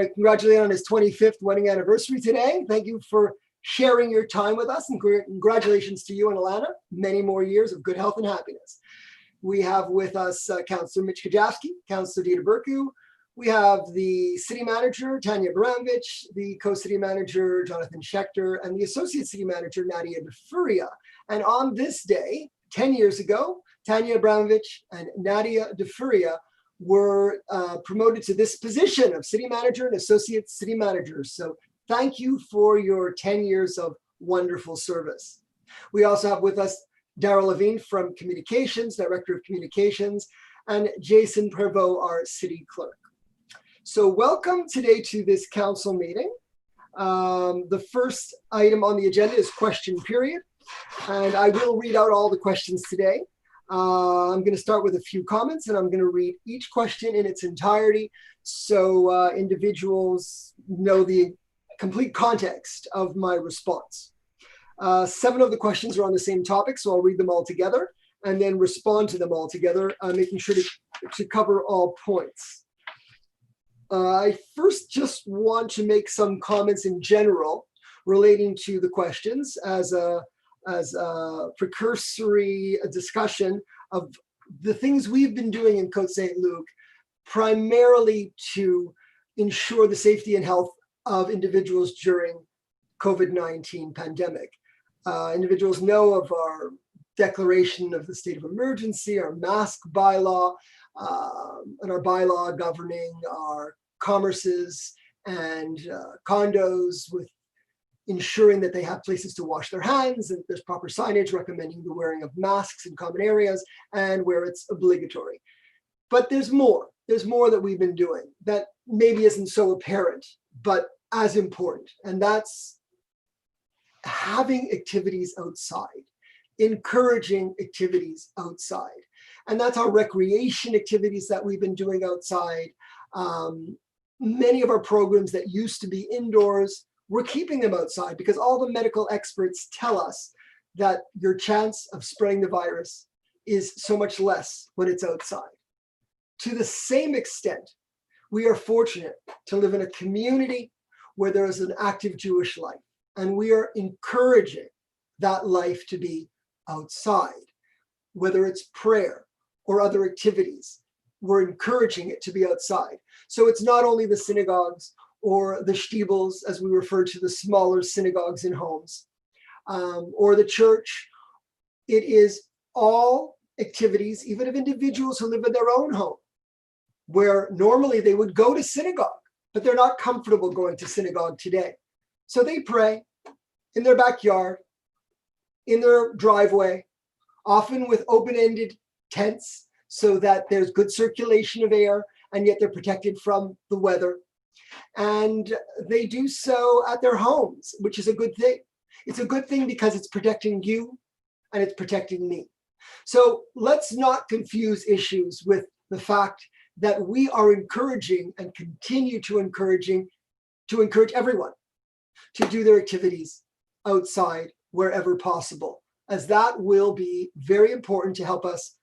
congratulate on his 25th wedding anniversary today. Thank you for sharing your time with us, and congratulations to you and Alana. Many more years of good health and happiness. We have with us Councillor Mitch Kajavsky, Councillor Dita Burku. We have the City Manager, Tanya Abramovich, the Co-City Manager, Jonathan Schechter, and the Associate City Manager, Nadia DeFuria. And on this day, 10 years ago, Tanya Abramovich and Nadia DeFuria were promoted to this position of City Manager and Associate City Manager. So thank you for your 10 years of wonderful service. We also have with us Darrell Levine from Communications, Director of Communications, and Jason Prevost, our City Clerk. So welcome today to this council meeting. The first item on the agenda is question period, and I will read out all the questions today. I'm going to start with a few comments, and I'm going to read each question in its entirety so individuals know the complete context of my response. 7 of the questions are on the same topic, so I'll read them all together and then respond to them all together, making sure to cover all points. I first just want to make some comments in general relating to the questions as a precursory discussion of the things we've been doing in Côte Saint-Luc, primarily to ensure the safety and health of individuals during COVID-19 pandemic. Individuals know of our declaration of the state of emergency, our mask bylaw, and our bylaw governing our commerces and condos, with ensuring that they have places to wash their hands, and there's proper signage recommending the wearing of masks in common areas and where it's obligatory. But there's more that we've been doing that maybe isn't so apparent, but as important. And that's having activities outside, encouraging activities outside. And that's our recreation activities that we've been doing outside. Many of our programs that used to be indoors, we're keeping them outside because all the medical experts tell us that your chance of spreading the virus is so much less when it's outside. To the same extent, we are fortunate to live in a community where there is an active Jewish life, and we are encouraging that life to be outside, whether it's prayer or other activities. We're encouraging it to be outside. So it's not only the synagogues or the shtibels, as we refer to the smaller synagogues in homes, or the church. It is all activities, even of individuals who live in their own home, where normally they would go to synagogue, but they're not comfortable going to synagogue today. So they pray in their backyard, in their driveway, often with open-ended tents so that there's good circulation of air, and yet they're protected from the weather. And they do so at their homes, which is a good thing. It's a good thing because it's protecting you and it's protecting me. So let's not confuse issues with the fact that we are encouraging and continue to encourage everyone to do their activities outside wherever possible, as that will be very important to help us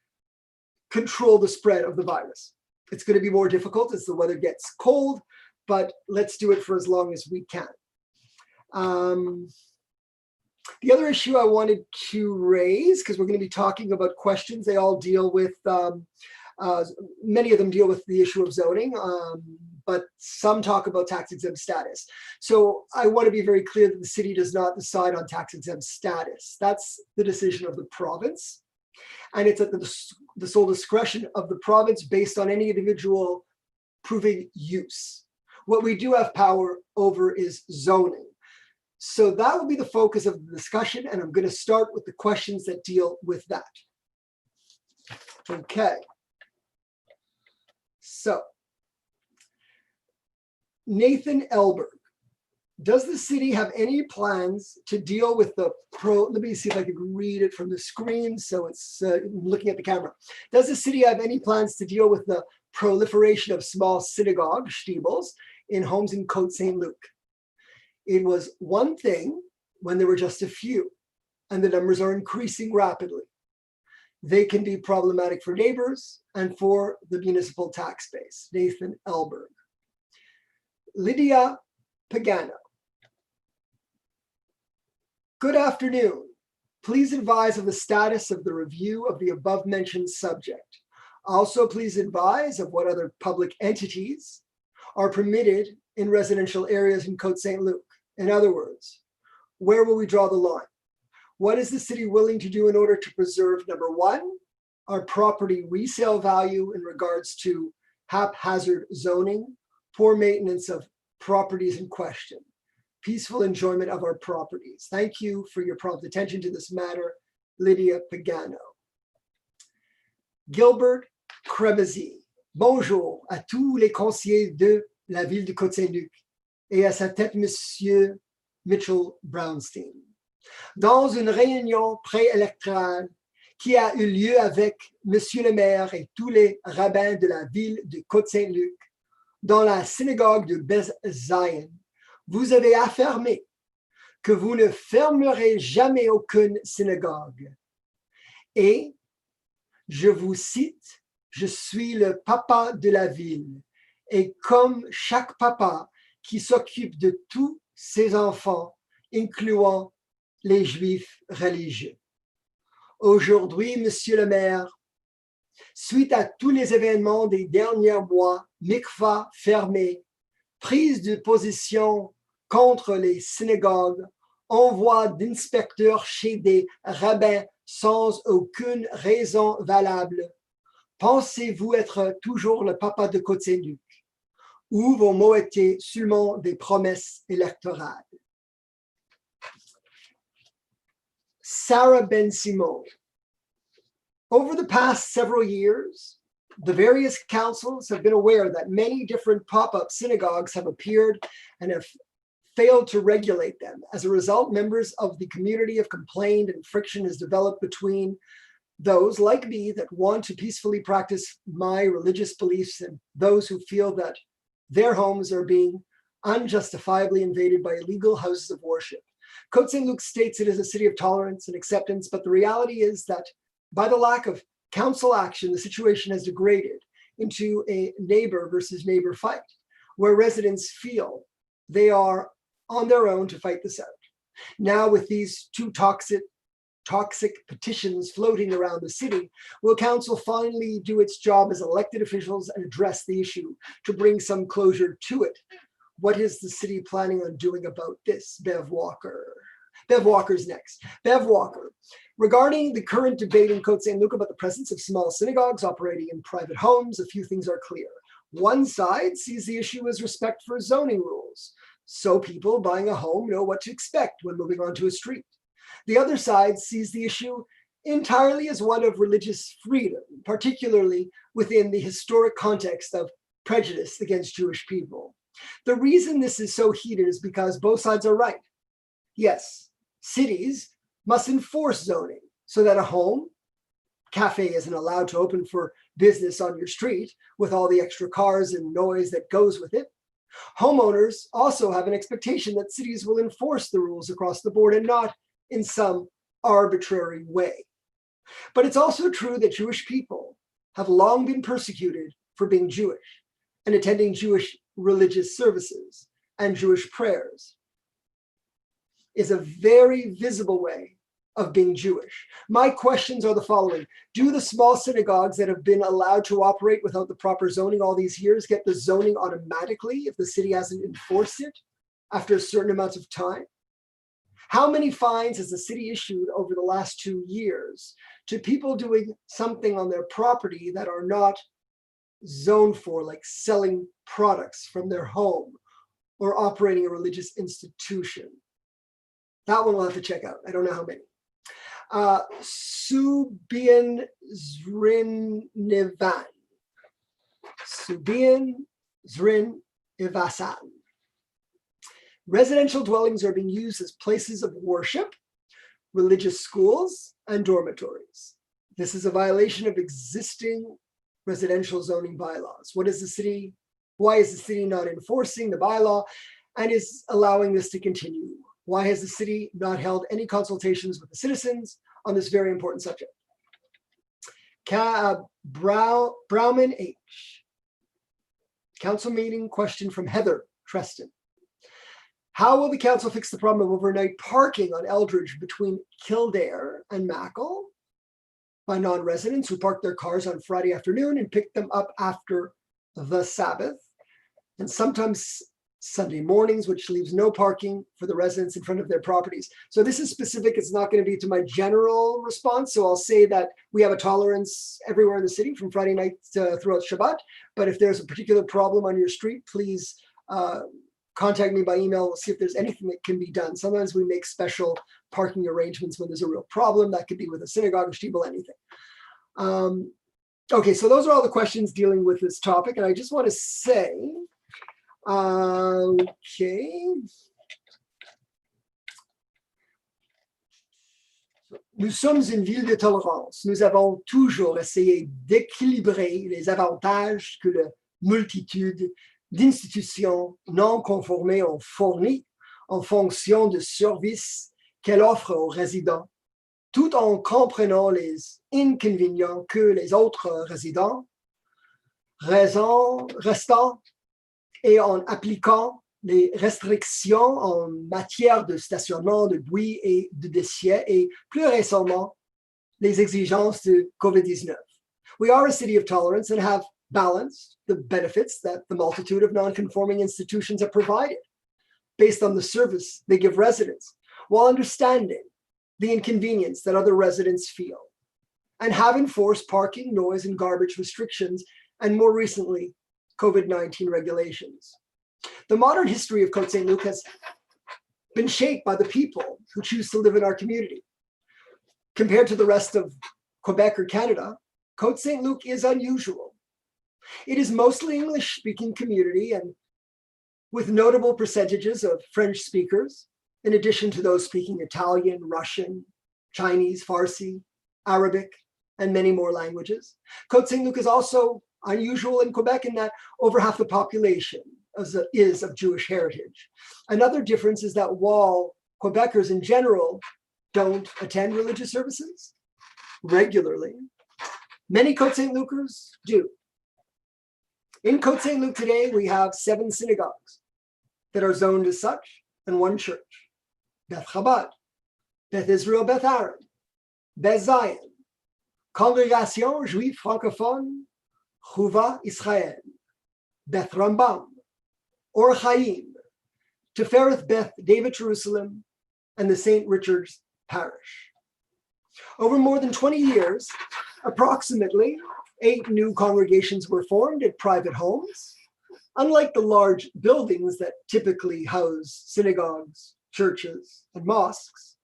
control the spread of the virus. It's going to be more difficult as the weather gets cold, but let's do it for as long as we can. The other issue I wanted to raise, because we're going to be talking about questions, they all deal with, many of them deal with the issue of zoning, but some talk about tax exempt status. So I want to be very clear that the city does not decide on tax exempt status. That's the decision of the province. And it's at the sole discretion of the province based on any individual proving use. What we do have power over is zoning. So that will be the focus of the discussion, and I'm going to start with the questions that deal with that. Okay. So, Nathan Elberg, does the city have any plans to deal with the let me see if I can read it from the screen so it's looking at the camera. Does the city have any plans to deal with the proliferation of small synagogue shtibels in homes in Côte Saint-Luc? It was one thing when there were just a few, and the numbers are increasing rapidly. They can be problematic for neighbors and for the municipal tax base. Nathan Elberg. Lydia Pagano. Good afternoon. Please advise of the status of the review of the above-mentioned subject. Also, please advise of what other public entities are permitted in residential areas in Côte Saint-Luc. In other words, where will we draw the line? What is the city willing to do in order to preserve, number one, our property resale value in regards to haphazard zoning, poor maintenance of properties in question, peaceful enjoyment of our properties? Thank you for your prompt attention to this matter, Lydia Pagano. Gilbert Cremesy. Bonjour à tous les conseillers de la ville de Côte-Saint-Luc et à sa tête, Monsieur Mitchell Brownstein. Dans une réunion préélectorale qui a eu lieu avec Monsieur le maire et tous les rabbins de la ville de Côte-Saint-Luc, dans la synagogue de Beth Zion, vous avez affirmé que vous ne fermerez jamais aucune synagogue. Et, je vous cite, je suis le papa de la ville. Et comme chaque papa qui s'occupe de tous ses enfants, incluant les juifs religieux. Aujourd'hui, Monsieur le maire, suite à tous les événements des derniers mois, mikva fermé, prise de position contre les synagogues, envoi d'inspecteurs chez des rabbins sans aucune raison valable, pensez-vous être toujours le papa de Côte-Saint-Luc, ou vos mots étaient seulement des promesses électorales? Sarah Ben-Simon. Over the past several years, the various councils have been aware that many different pop-up synagogues have appeared and have failed to regulate them. As a result, members of the community have complained and friction has developed between those like me that want to peacefully practice my religious beliefs and those who feel that their homes are being unjustifiably invaded by illegal houses of worship. Côte Saint-Luc states it is a city of tolerance and acceptance, but the reality is that by the lack of council action, the situation has degraded into a neighbor versus neighbor fight, where residents feel they are on their own to fight this out. Now, with these two toxic petitions floating around the city, will council finally do its job as elected officials and address the issue to bring some closure to it? What is the city planning on doing about this? Bev Walker. Bev Walker's next. Bev Walker. Regarding the current debate in Côte Saint-Luc about the presence of small synagogues operating in private homes, a few things are clear. One side sees the issue as respect for zoning rules, so people buying a home know what to expect when moving onto a street. The other side sees the issue entirely as one of religious freedom, particularly within the historic context of prejudice against Jewish people. The reason this is so heated is because both sides are right. Yes, cities must enforce zoning so that a home, cafe isn't allowed to open for business on your street with all the extra cars and noise that goes with it. Homeowners also have an expectation that cities will enforce the rules across the board and not in some arbitrary way. But it's also true that Jewish people have long been persecuted for being Jewish and attending Jewish religious services and Jewish prayers is a very visible way of being Jewish. My questions are the following. Do the small synagogues that have been allowed to operate without the proper zoning all these years get the zoning automatically if the city hasn't enforced it after certain amounts of time? How many fines has the city issued over the last 2 years to people doing something on their property that are not zoned for, like selling products from their home or operating a religious institution? That one we'll have to check out. I don't know how many. Subian Zrinivan. Subian Zrinivasan. Residential dwellings are being used as places of worship, religious schools, and dormitories. This is a violation of existing residential zoning bylaws. Why is the city not enforcing the bylaw and is allowing this to continue? Why has the city not held any consultations with the citizens on this very important subject? Browman H. Council meeting question from Heather Treston. How will the council fix the problem of overnight parking on Eldridge between Kildare and Mackle by non-residents who park their cars on Friday afternoon and pick them up after the Sabbath, and sometimes Sunday mornings, which leaves no parking for the residents in front of their properties? So this is specific. It's not going to be to my general response. So I'll say that we have a tolerance everywhere in the city from Friday night throughout Shabbat. But if there's a particular problem on your street, please contact me by email. We'll see if there's anything that can be done. Sometimes we make special parking arrangements when there's a real problem. That could be with a synagogue, a shtibel, anything. Okay, so those are all the questions dealing with this topic. And I just want to say, nous sommes une ville de tolérance. Nous avons toujours essayé d'équilibrer les avantages que la multitude d'institutions non conformées ont fournis en fonction des services qu'elles offrent aux résidents, tout en comprenant les inconvénients que les autres résidents restant et en appliquant les restrictions en matière de stationnement, de bruit et de déchets, et plus récemment, les exigences de COVID-19. We are a city of tolerance and have balanced the benefits that the multitude of non-conforming institutions have provided based on the service they give residents, while understanding the inconvenience that other residents feel, and have enforced parking, noise, and garbage restrictions, and more recently, COVID-19 regulations. The modern history of Côte Saint-Luc has been shaped by the people who choose to live in our community. Compared to the rest of Quebec or Canada, Côte Saint-Luc is unusual. It is mostly English-speaking community and with notable percentages of French speakers, in addition to those speaking Italian, Russian, Chinese, Farsi, Arabic, and many more languages. Côte Saint-Luc is also unusual in Quebec in that over half the population is of Jewish heritage. Another difference is that while Quebecers in general don't attend religious services regularly, many Côte Saint-Lucers do. In Côte Saint-Luc today, we have 7 synagogues that are zoned as such, and 1 church: Beth Chabad, Beth Israel, Beth Aaron, Beth Zion, Congrégation Juive Francophone, Chouva Israël, Beth Rambam, Or Chaim, Tefereth Beth David Jerusalem, and the St. Richard's Parish. Over more than 20 years, approximately 8 new congregations were formed at private homes. Unlike the large buildings that typically house synagogues, churches, and mosques,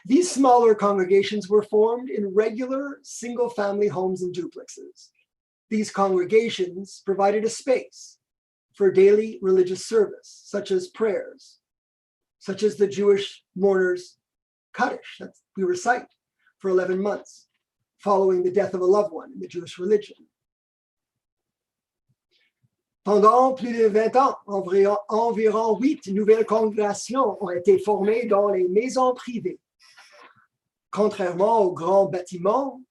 these smaller congregations were formed in regular single-family homes and duplexes. These congregations provided a space for daily religious service, such as prayers, such as the Jewish mourners' Kaddish that we recite for 11 months following the death of a loved one in the Jewish religion. Pendant plus de 20 ans, environ 8 nouvelles congrégations ont été formées dans les maisons privées. Contrairement aux grands bâtiments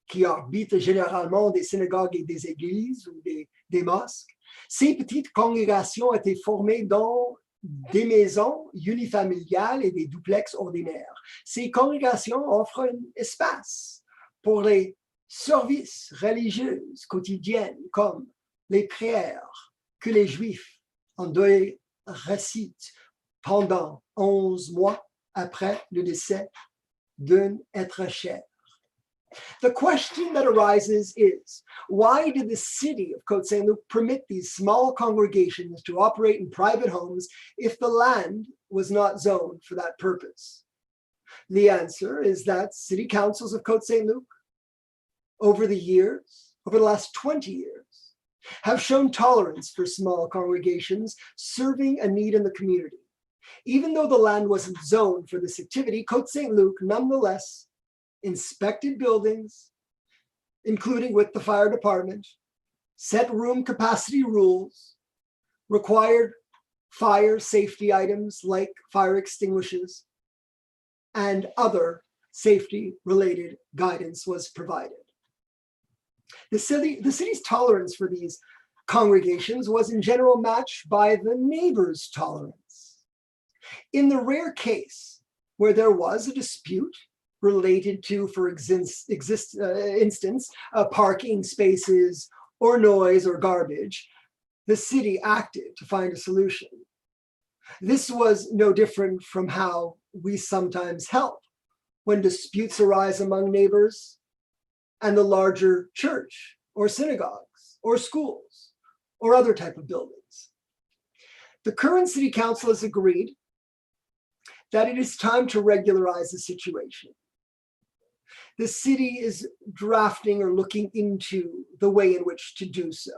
qui habitent généralement des synagogues et des églises ou des mosques, ces petites congrégations étaient formées dans des maisons unifamiliales et des duplex ordinaires. Ces congrégations offrent un espace pour les services religieux quotidiens comme les prières que les Juifs en deuil récitent pendant 11 mois après le décès d'un être cher. The question that arises is, why did the city of Côte Saint-Luc permit these small congregations to operate in private homes if the land was not zoned for that purpose? The answer is that city councils of Côte Saint-Luc, over the last 20 years, have shown tolerance for small congregations serving a need in the community. Even though the land wasn't zoned for this activity, Côte Saint-Luc nonetheless inspected buildings, including with the fire department, set room capacity rules, required fire safety items like fire extinguishers, and other safety-related guidance was provided. The city's tolerance for these congregations was in general matched by the neighbor's tolerance. In the rare case where there was a dispute related to, for instance, parking spaces or noise or garbage, the city acted to find a solution. This was no different from how we sometimes help when disputes arise among neighbors and the larger church or synagogues or schools or other type of buildings. The current city council has agreed that it is time to regularize the situation. The city is drafting or looking into the way in which to do so.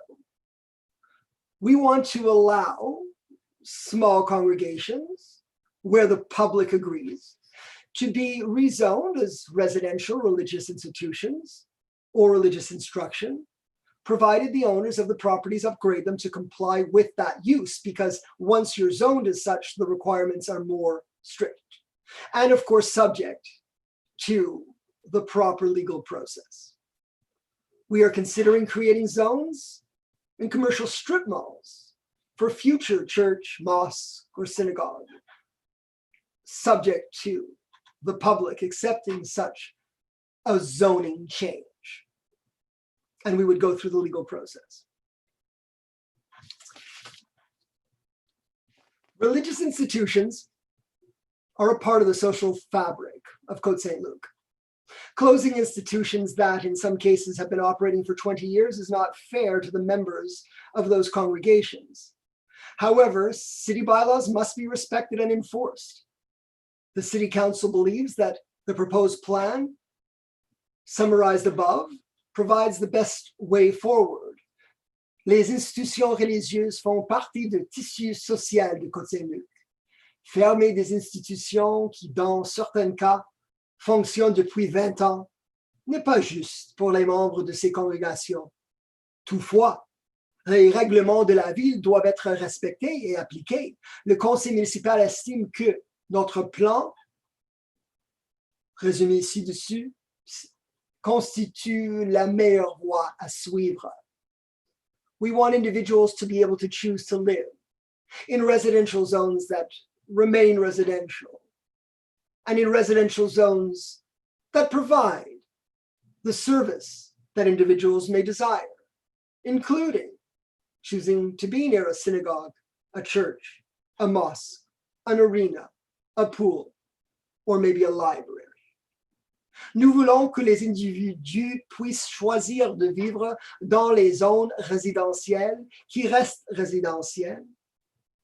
We want to allow small congregations where the public agrees to be rezoned as residential religious institutions or religious instruction, provided the owners of the properties upgrade them to comply with that use, because once you're zoned as such, the requirements are more strict. And of course, subject to the proper legal process. We are considering creating zones in commercial strip malls for future church, mosque, or synagogue, subject to the public accepting such a zoning change. And we would go through the legal process. Religious institutions are a part of the social fabric of Côte Saint-Luc. Closing institutions that in some cases have been operating for 20 years is not fair to the members of those congregations. However, city bylaws must be respected and enforced. The City Council believes that the proposed plan, summarized above, provides the best way forward. Les institutions religieuses font partie du tissu social de Côte Saint-Luc. Fermer des institutions qui, dans certains cas, fonctionnent depuis 20 ans n'est pas juste pour les membres de ces congrégations. Toutefois, les règlements de la ville doivent être respectés et appliqués. Le conseil municipal estime que notre plan, résumé ci-dessus, constitue la meilleure voie à suivre. We want individuals to be able to choose to live in residential zones that remain residential, and in residential zones that provide the service that individuals may desire, including choosing to be near a synagogue, a church, a mosque, an arena, a pool, or maybe a library. Nous voulons que les individus puissent choisir de vivre dans les zones résidentielles qui restent résidentielles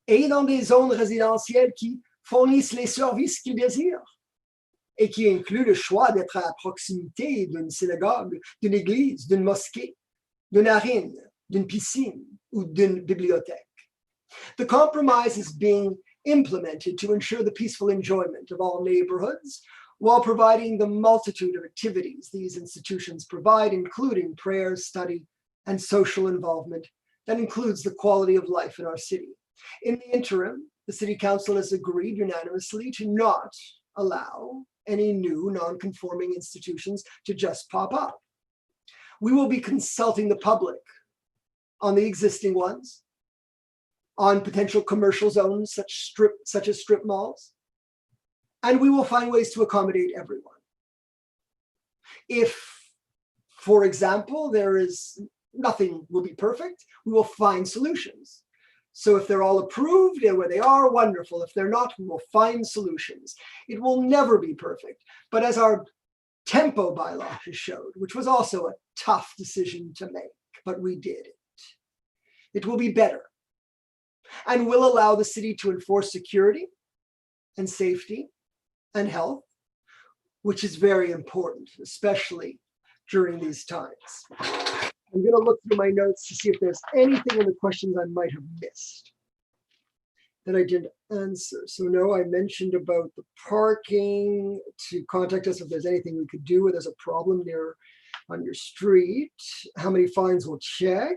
et dans des zones résidentielles qui fournissent les services qu'ils désirent et qui incluent le choix d'être à proximité d'une synagogue, d'une église, d'une mosquée, d'une arène, d'une piscine ou d'une bibliothèque. The compromise is being implemented to ensure the peaceful enjoyment of all neighborhoods while providing the multitude of activities these institutions provide, including prayer, study, and social involvement that includes the quality of life in our city. In the interim, the City Council has agreed unanimously to not allow any new non-conforming institutions to just pop up. We will be consulting the public on the existing ones, on potential commercial zones such as strip malls, and we will find ways to accommodate everyone. If, for example, nothing will be perfect, we will find solutions. So if they're all approved and where they are, wonderful. If they're not, we will find solutions. It will never be perfect, but as our tempo bylaw has showed, which was also a tough decision to make, but we did it. It will be better and will allow the city to enforce security and safety and health, which is very important, especially during these times. I'm going to look through my notes to see if there's anything in the questions I might have missed that I didn't answer. So no, I mentioned about the parking, to contact us if there's anything we could do, or there's a problem there on your street. How many fines we'll check.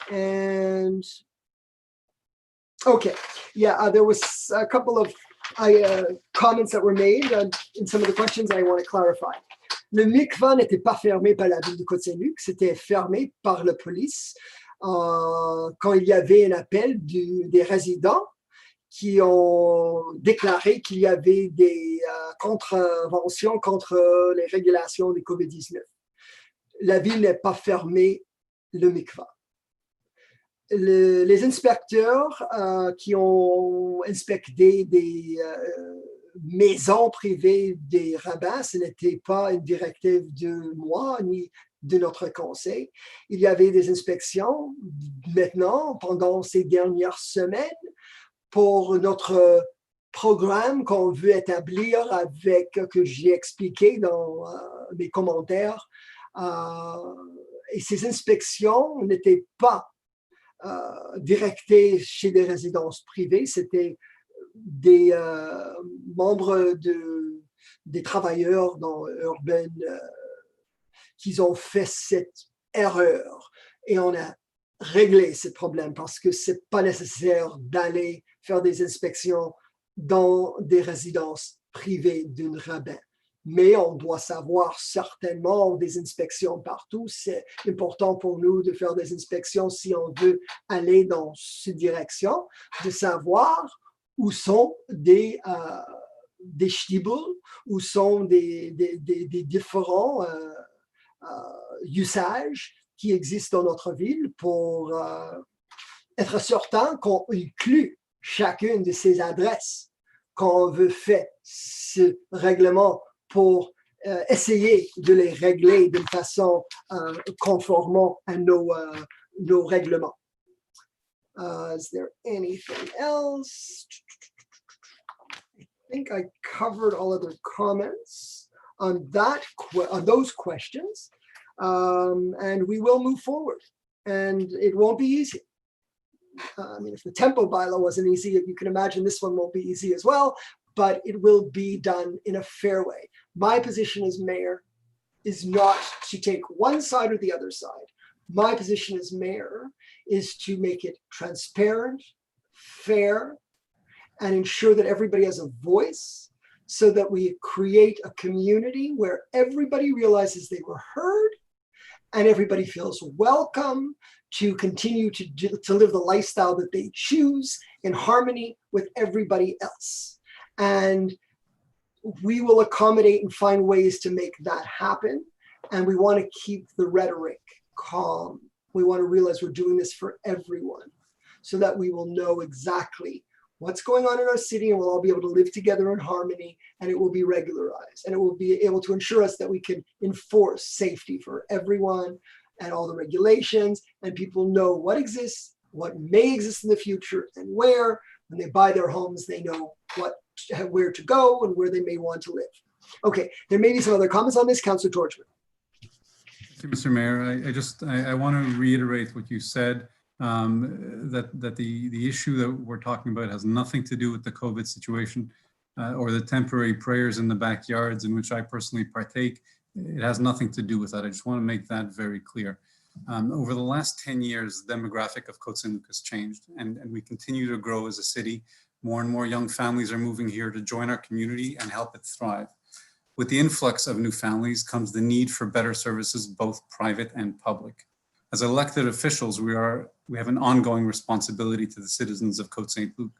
And okay, yeah, there was a couple of comments that were made in some of the questions I want to clarify. Le mikvah n'était pas fermé par la ville de Côte-Saint-Luc, c'était fermé par la police quand il y avait un appel des résidents qui ont déclaré qu'il y avait des contraventions contre les régulations du COVID-19. La ville n'est pas fermée le mikva. Les inspecteurs qui ont inspecté des maisons privées des rabbins, ce n'était pas une directive de moi ni de notre conseil. Il y avait des inspections maintenant, pendant ces dernières semaines, pour notre programme qu'on veut établir avec, que j'ai expliqué dans mes commentaires. Et ces inspections n'étaient pas directées chez des résidences privées, c'était des membres des travailleurs dans Urban qui ont fait cette erreur. Et on a réglé ce problème parce que ce n'est pas nécessaire d'aller faire des inspections dans des résidences privées d'un rabbin. Mais on doit savoir certainement des inspections partout. C'est important pour nous de faire des inspections si on veut aller dans cette direction, de savoir où sont des shtibul, où sont des différents usages qui existent dans notre ville pour être certain qu'on inclut chacune de ces adresses quand on veut faire ce règlement pour essayer de les régler d'une façon conformant à nos règlements. Is there anything else? I think I covered all other comments on those questions, and we will move forward. And it won't be easy. I mean, if the tempo bylaw wasn't easy, you can imagine this one won't be easy as well, but it will be done in a fair way. My position as mayor is not to take one side or the other side. My position as mayor is to make it transparent, fair, and ensure that everybody has a voice so that we create a community where everybody realizes they were heard and everybody feels welcome to continue to live the lifestyle that they choose in harmony with everybody else. And we will accommodate and find ways to make that happen. And we want to keep the rhetoric calm. We want to realize we're doing this for everyone so that we will know exactly what's going on in our city and we'll all be able to live together in harmony, and it will be regularized, and it will be able to ensure us that we can enforce safety for everyone and all the regulations, and people know what exists, what may exist in the future, and where. When they buy their homes, they know where to go and where they may want to live. Okay, there may be some other comments on this. Councillor Torchman. Thank you, Mr. Mayor. I want to reiterate what you said, that the issue that we're talking about has nothing to do with the COVID situation or the temporary prayers in the backyards in which I personally partake. It has nothing to do with that. I just want to make that very clear. Over the last 10 years, the demographic of Côte Saint-Luc has changed, and we continue to grow as a city. More and more young families are moving here to join our community and help it thrive. With the influx of new families comes the need for better services, both private and public. As elected officials, we have an ongoing responsibility to the citizens of Côte Saint-Luc.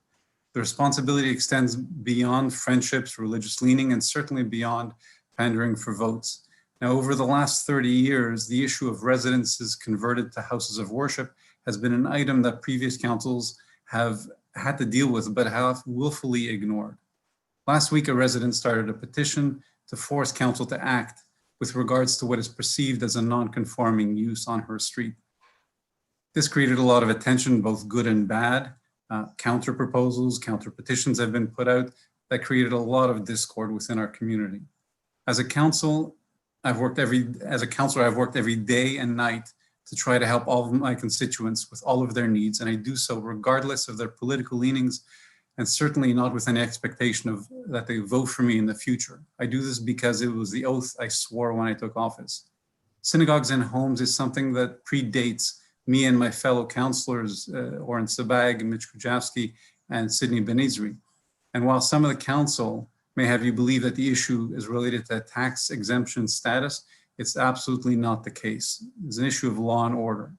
The responsibility extends beyond friendships, religious leaning, and certainly beyond pandering for votes. Now, over the last 30 years, the issue of residences converted to houses of worship has been an item that previous councils have had to deal with, but have willfully ignored. Last week, a resident started a petition to force council to act with regards to what is perceived as a non-conforming use on her street. This created a lot of attention, both good and bad. Counter proposals, counter petitions have been put out that created a lot of discord within our community. As a councilor, I've worked every day and night to try to help all of my constituents with all of their needs, and I do so regardless of their political leanings, and certainly not with any expectation that they vote for me in the future. I do this because it was the oath I swore when I took office. Synagogues and homes is something that predates me and my fellow councillors, Oren Sabag, Mitch Kujavsky, and Sidney Benizri. And while some of the council may have you believe that the issue is related to tax exemption status, it's absolutely not the case. It's an issue of law and order.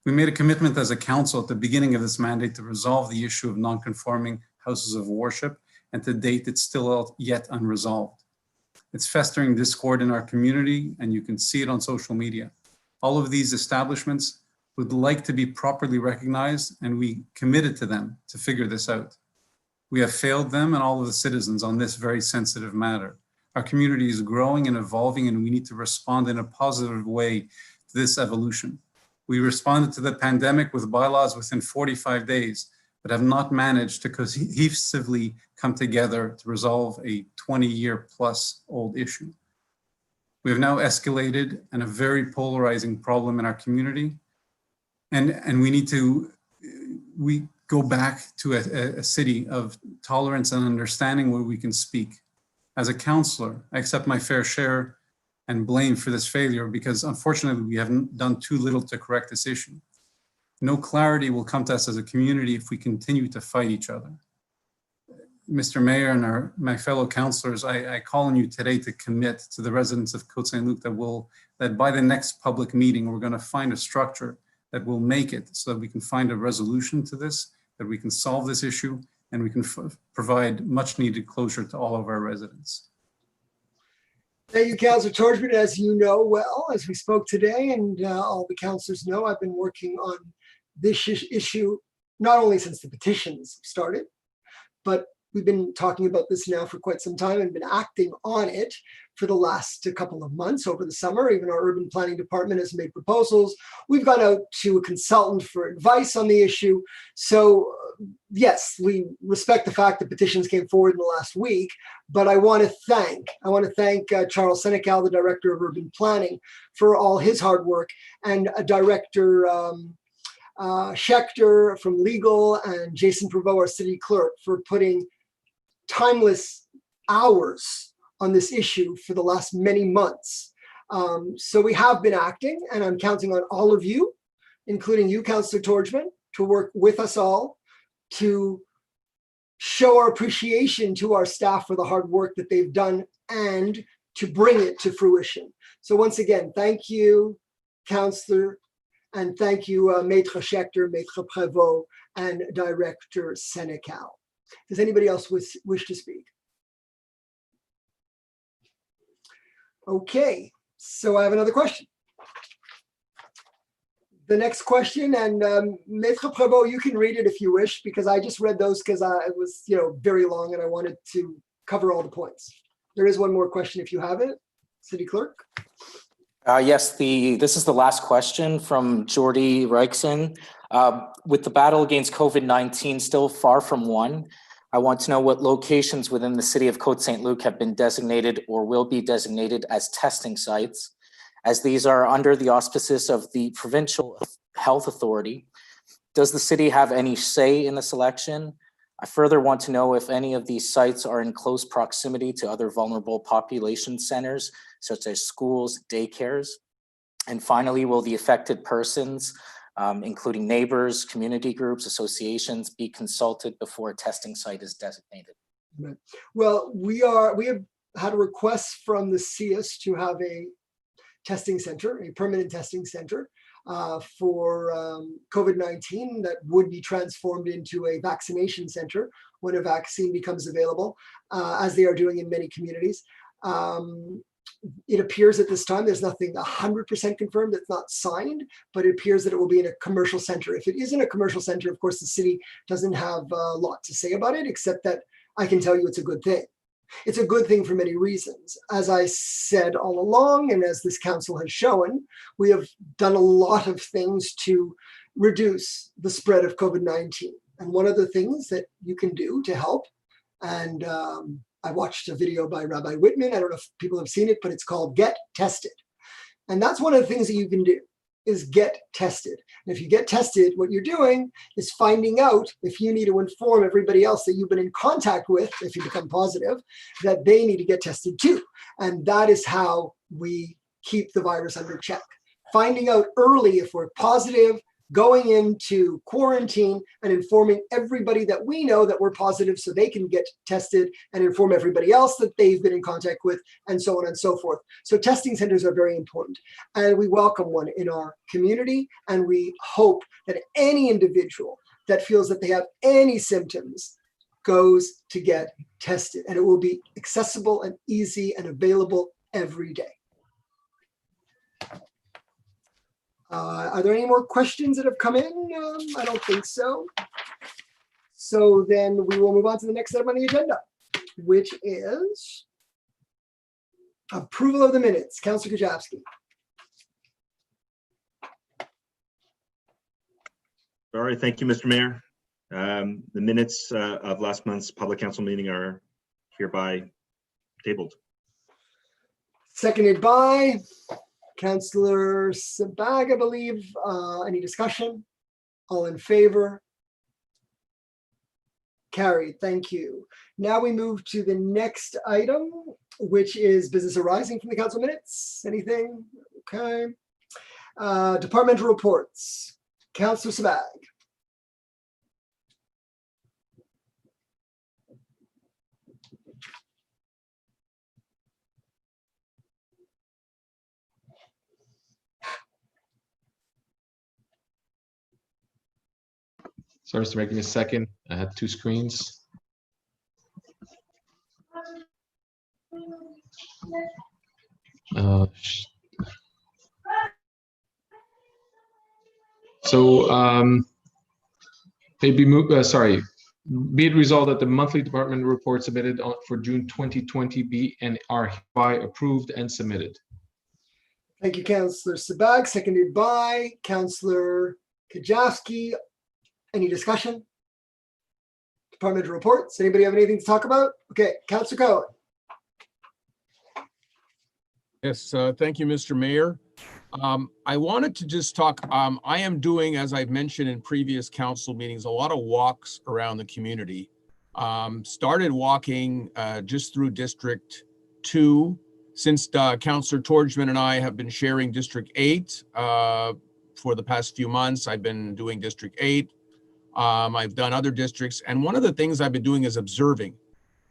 We made a commitment as a council at the beginning of this mandate to resolve the issue of non-conforming houses of worship, and to date, it's still yet unresolved. It's festering discord in our community, and you can see it on social media. All of these establishments would like to be properly recognized, and we committed to them to figure this out. We have failed them and all of the citizens on this very sensitive matter. Our community is growing and evolving, and we need to respond in a positive way to this evolution. We responded to the pandemic with bylaws within 45 days, but have not managed to cohesively come together to resolve a 20-year plus old issue. We have now escalated and a very polarizing problem in our community. And we go back to a city of tolerance and understanding where we can speak. As a councillor, I accept my fair share and blame for this failure because unfortunately we haven't done too little to correct this issue. No clarity will come to us as a community if we continue to fight each other. Mr. Mayor and my fellow councillors, I call on you today to commit to the residents of Côte-Saint-Luc that by the next public meeting, we're going to find a structure that will make it so that we can find a resolution to this, that we can solve this issue, and we can provide much needed closure to all of our residents. Thank you, Councillor Torchman. As you know well, as we spoke today, and all the councillors know, I've been working on this issue not only since the petitions started, but we've been talking about this now for quite some time and been acting on it for the last couple of months over the summer. Even our urban planning department has made proposals. We've gone out to a consultant for advice on the issue. So yes, we respect the fact that petitions came forward in the last week, but I want to thank Charles Senecal, the Director of Urban Planning, for all his hard work, and Director Schechter from Legal, and Jason Prevost, our City Clerk, for putting timeless hours on this issue for the last many months. So we have been acting, and I'm counting on all of you, including you, Councillor Torchman, to work with us all to show our appreciation to our staff for the hard work that they've done and to bring it to fruition. So once again, thank you, Councillor, and thank you, Maître Schechter, Maître Prevost, and Director Senecal. Does anybody else wish to speak? Okay, so I have another question. The next question, and Maître Prevost, you can read it if you wish, because I just read those because it was, very long and I wanted to cover all the points. There is one more question if you have it, City Clerk. Yes, this is the last question from Jordy Reichson. With the battle against COVID-19 still far from won, I want to know what locations within the city of Côte-Saint-Luc have been designated or will be designated as testing sites, as these are under the auspices of the Provincial Health Authority. Does the city have any say in the selection? I further want to know if any of these sites are in close proximity to other vulnerable population centers, such as schools, daycares. And finally, will the affected persons, including neighbors, community groups, associations, be consulted before a testing site is designated? Right. Well, we have had a request from the CS to have a testing center, a permanent testing center for COVID-19 that would be transformed into a vaccination center when a vaccine becomes available, as they are doing in many communities. It appears at this time, there's nothing 100% confirmed, it's not signed, but it appears that it will be in a commercial center. If it is in a commercial center, of course, the city doesn't have a lot to say about it, except that I can tell you it's a good thing. It's a good thing for many reasons. As I said all along, and as this council has shown, we have done a lot of things to reduce the spread of COVID-19. And one of the things that you can do to help, and I watched a video by Rabbi Whitman. I don't know if people have seen it, but it's called Get Tested. And that's one of the things that you can do, is get tested. And if you get tested, what you're doing is finding out if you need to inform everybody else that you've been in contact with, if you become positive, that they need to get tested too. And that is how we keep the virus under check. Finding out early if we're positive, going into quarantine and informing everybody that we know that we're positive so they can get tested and inform everybody else that they've been in contact with, and so on and so forth. So testing centers are very important, and we welcome one in our community, and we hope that any individual that feels that they have any symptoms goes to get tested, and it will be accessible and easy and available every day. Are there any more questions that have come in? I don't think so. So then we will move on to the next item on the agenda, which is approval of the minutes. Councillor Kajewski. All right, thank you, Mr. Mayor. The minutes of last month's public council meeting are hereby tabled. Seconded by Councillor Sabag, I believe. Any discussion? All in favor? Carried. Thank you. Now we move to the next item, which is business arising from the council minutes. Anything? Okay. Departmental reports. Councillor Sabag. Sorry, Mr. Mayor, give me a second. I had two screens. Be it resolved that the monthly department report submitted for June 2020 be and are hereby approved and submitted. Thank you, Councillor Sabag, seconded by Councillor Kajewski. Any discussion? Departmental reports. Anybody have anything to talk about? Okay, Councillor Cohen. Yes, thank you, Mr. Mayor. I wanted to just talk, I am doing, as I've mentioned in previous council meetings, a lot of walks around the community. Started walking just through District 2 since Councillor Torgman and I have been sharing District 8 for the past few months. I've been doing District 8. I've done other districts, and one of the things I've been doing is observing.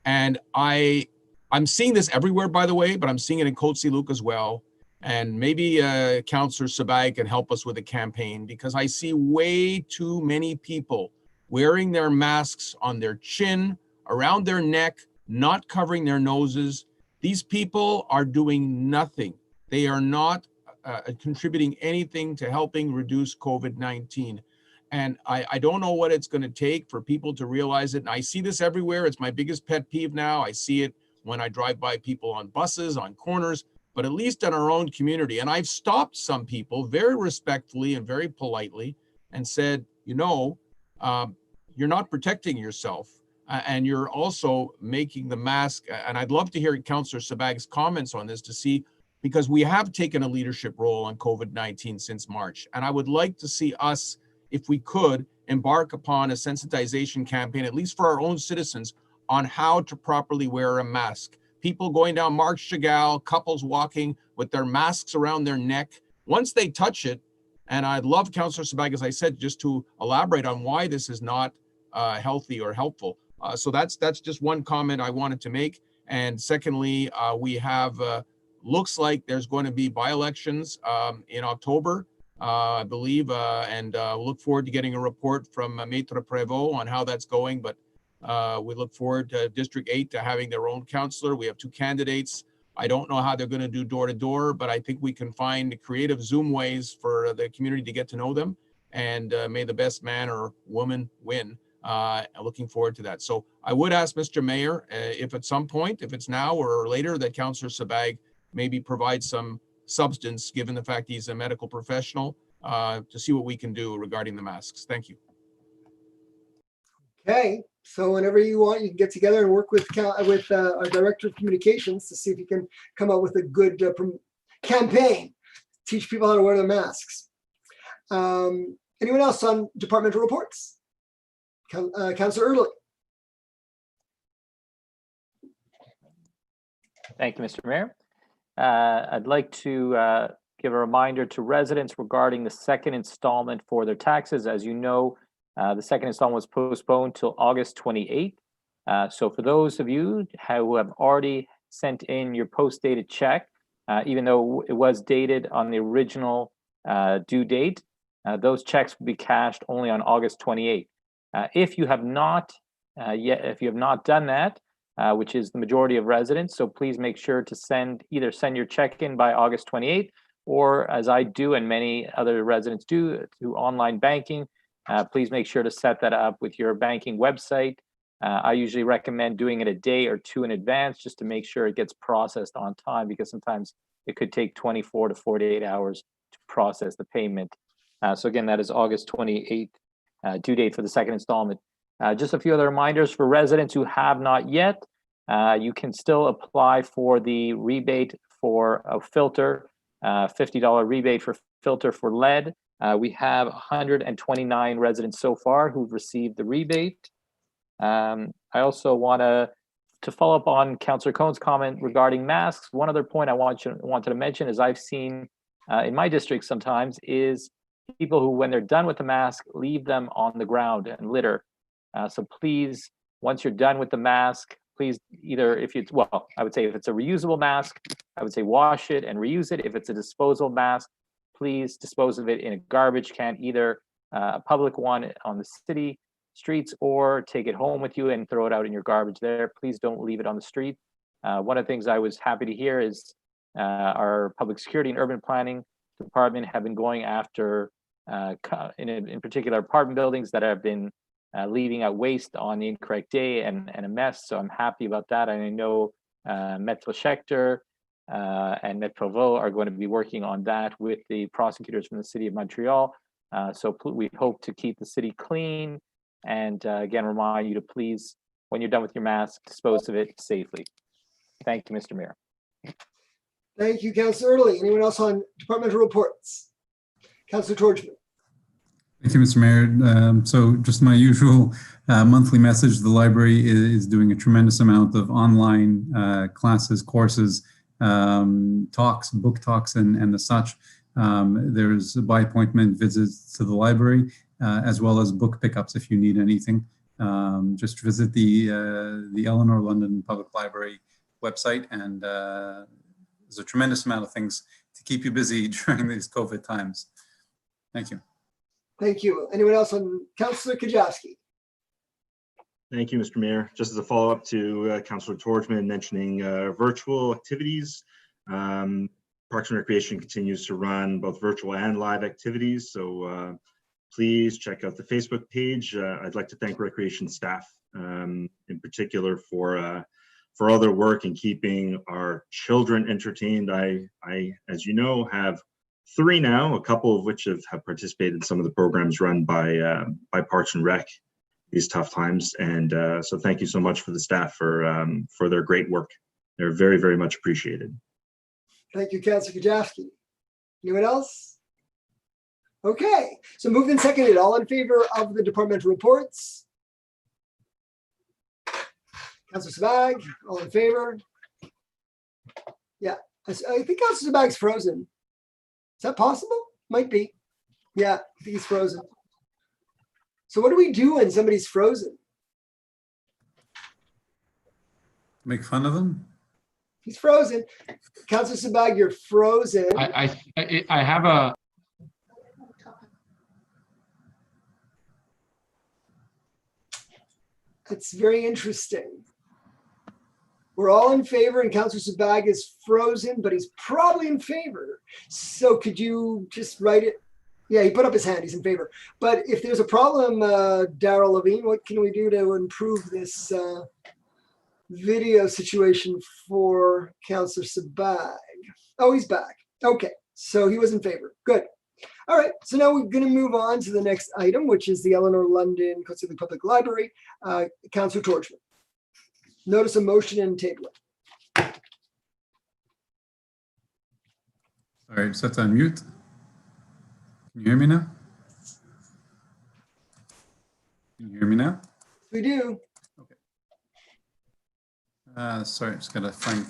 And I'm seeing this everywhere, by the way, but I'm seeing it in Côte-Saint-Luc as well. And maybe Councillor Sabag can help us with a campaign, because I see way too many people wearing their masks on their chin, around their neck, not covering their noses. These people are doing nothing. They are not contributing anything to helping reduce COVID-19. And I don't know what it's going to take for people to realize it. And I see this everywhere. It's my biggest pet peeve now. I see it when I drive by people on buses, on corners, but at least in our own community. And I've stopped some people very respectfully and very politely and said, you know, you're not protecting yourself, and you're also making the mask. And I'd love to hear Councillor Sabag's comments on this to see, because we have taken a leadership role on COVID-19 since March. And I would like to see us, if we could, embark upon a sensitization campaign, at least for our own citizens, on how to properly wear a mask. People going down Marc Chagall, couples walking with their masks around their neck. Once they touch it, and I'd love Councillor Sabag, as I said, just to elaborate on why this is not healthy or helpful. So that's just one comment I wanted to make. And secondly, we have, looks like there's going to be by-elections in October, I believe, and we'll look forward to getting a report from Maître Prévost on how that's going. But we look forward to District 8 to having their own councillor. We have two candidates. I don't know how they're going to do door-to-door, but I think we can find creative Zoom ways for the community to get to know them. And may the best man or woman win. Looking forward to that. So I would ask Mr. Mayor, if at some point, if it's now or later, that Councillor Sabag maybe provide some substance, given the fact he's a medical professional, to see what we can do regarding the masks. Thank you. Okay, so whenever you want, you can get together and work with our Director of Communications to see if you can come up with a good campaign, teach people how to wear their masks. Anyone else on departmental reports? Councillor Erdely. Thank you, Mr. Mayor. I'd like to give a reminder to residents regarding the second installment for their taxes. As you know, the second installment was postponed till August 28th. So for those of you who have already sent in your post-dated check, even though it was dated on the original due date, those checks will be cashed only on August 28th. If you have not done that, which is the majority of residents, so please make sure to either send your check in by August 28th, or as I do and many other residents do, through online banking. Please make sure to set that up with your banking website. I usually recommend doing it a day or two in advance just to make sure it gets processed on time, because sometimes it could take 24 to 48 hours to process the payment. So again, that is August 28th, due date for the second installment. Just a few other reminders for residents who have not yet. You can still apply for the rebate for a filter, $50 rebate for filter for lead. We have 129 residents so far who've received the rebate. I also want to follow up on Councillor Cohn's comment regarding masks. One other point I wanted to mention is I've seen in my district sometimes is people who, when they're done with the mask, leave them on the ground and litter. So please, once you're done with the mask, please either, I would say if it's a reusable mask, I would say wash it and reuse it. If it's a disposable mask, please dispose of it in a garbage can, either a public one on the city streets, or take it home with you and throw it out in your garbage there. Please don't leave it on the street. One of the things I was happy to hear is our public security and urban planning department have been going after, in particular, apartment buildings that have been leaving out waste on the incorrect day and a mess. So I'm happy about that. And I know Metro Schechter and Metro Vaud are going to be working on that with the prosecutors from the city of Montreal. So we hope to keep the city clean. And again, remind you to please, when you're done with your mask, dispose of it safely. Thank you, Mr. Mayor. Thank you, Councillor Early. Anyone else on departmental reports? Councillor Torchman. Thank you, Mr. Mayor. So just my usual monthly message, the library is doing a tremendous amount of online classes, courses, talks, book talks, and the such. There's by appointment visits to the library, as well as book pickups if you need anything. Just visit the Eleanor London Public Library website, and there's a tremendous amount of things to keep you busy during these COVID times. Thank you. Thank you. Anyone else on Councillor Kajowski? Thank you, Mr. Mayor. Just as a follow-up to Councillor Torchman mentioning virtual activities, Parks and Recreation continues to run both virtual and live activities. So please check out the Facebook page. I'd like to thank Recreation staff in particular for all their work in keeping our children entertained. I, as you know, have 3 now, a couple of which have participated in some of the programs run by Parks and Rec these tough times. And so thank you so much for the staff for their great work. They're very, very much appreciated. Thank you, Councillor Kajowski. Anyone else? Okay, so moved and seconded. All in favor of the departmental reports? Councillor Sabag, all in favor? Yeah, I think Councillor Sabag's frozen. Is that possible? Might be. Yeah, I think he's frozen. So what do we do when somebody's frozen? Make fun of them? He's frozen. Councillor Sabag, you're frozen. I have a, That's very interesting. We're all in favor, and Councillor Sabag is frozen, but he's probably in favor. So could you just write it? Yeah, he put up his hand. He's in favor. But if there's a problem, Daryl Levine, what can we do to improve this video situation for Councillor Sabag? Oh, he's back. Okay, so he was in favor. Good. All right, so now we're going to move on to the next item, which is the Eleanor London Coast Public Library. Councillor Torchman. Notice a motion and table it. Sorry, just have to unmute. Can you hear me now? Can you hear me now? We do. Sorry, just gotta find.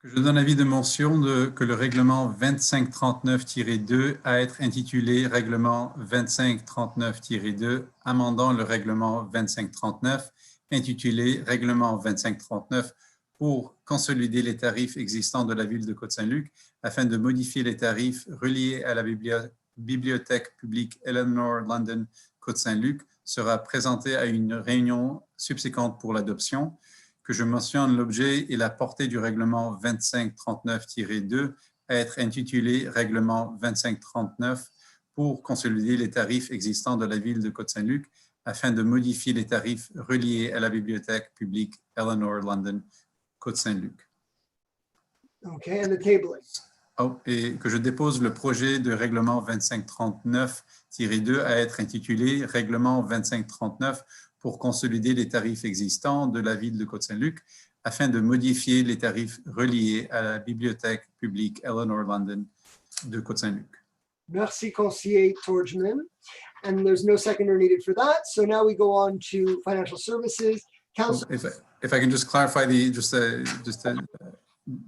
Que je donne avis de mention que le règlement 2539-2 à être intitulé règlement 2539-2 amendant le règlement 2539 intitulé règlement 2539 pour consolider les tarifs existants de la ville de Côte-Saint-Luc afin de modifier les tarifs reliés à la bibliothèque publique Eleanor London Côte-Saint-Luc sera présenté à une réunion subséquente pour l'adoption. Que je mentionne l'objet et la portée du règlement 2539-2 à être intitulé règlement 2539 pour consolider les tarifs existants de la ville de Côte-Saint-Luc afin de modifier les tarifs reliés à la bibliothèque publique Eleanor London Côte-Saint-Luc. Okay, and the tabling. Oh, et que je dépose le projet de règlement 2539-2 à être intitulé règlement 2539 pour consolider les tarifs existants de la ville de Côte-Saint-Luc afin de modifier les tarifs reliés à la bibliothèque publique Eleanor London de Côte-Saint-Luc. Merci, Conseiller Torgman. And there's no seconder needed for that. So now we go on to financial services. Council, If I can just clarify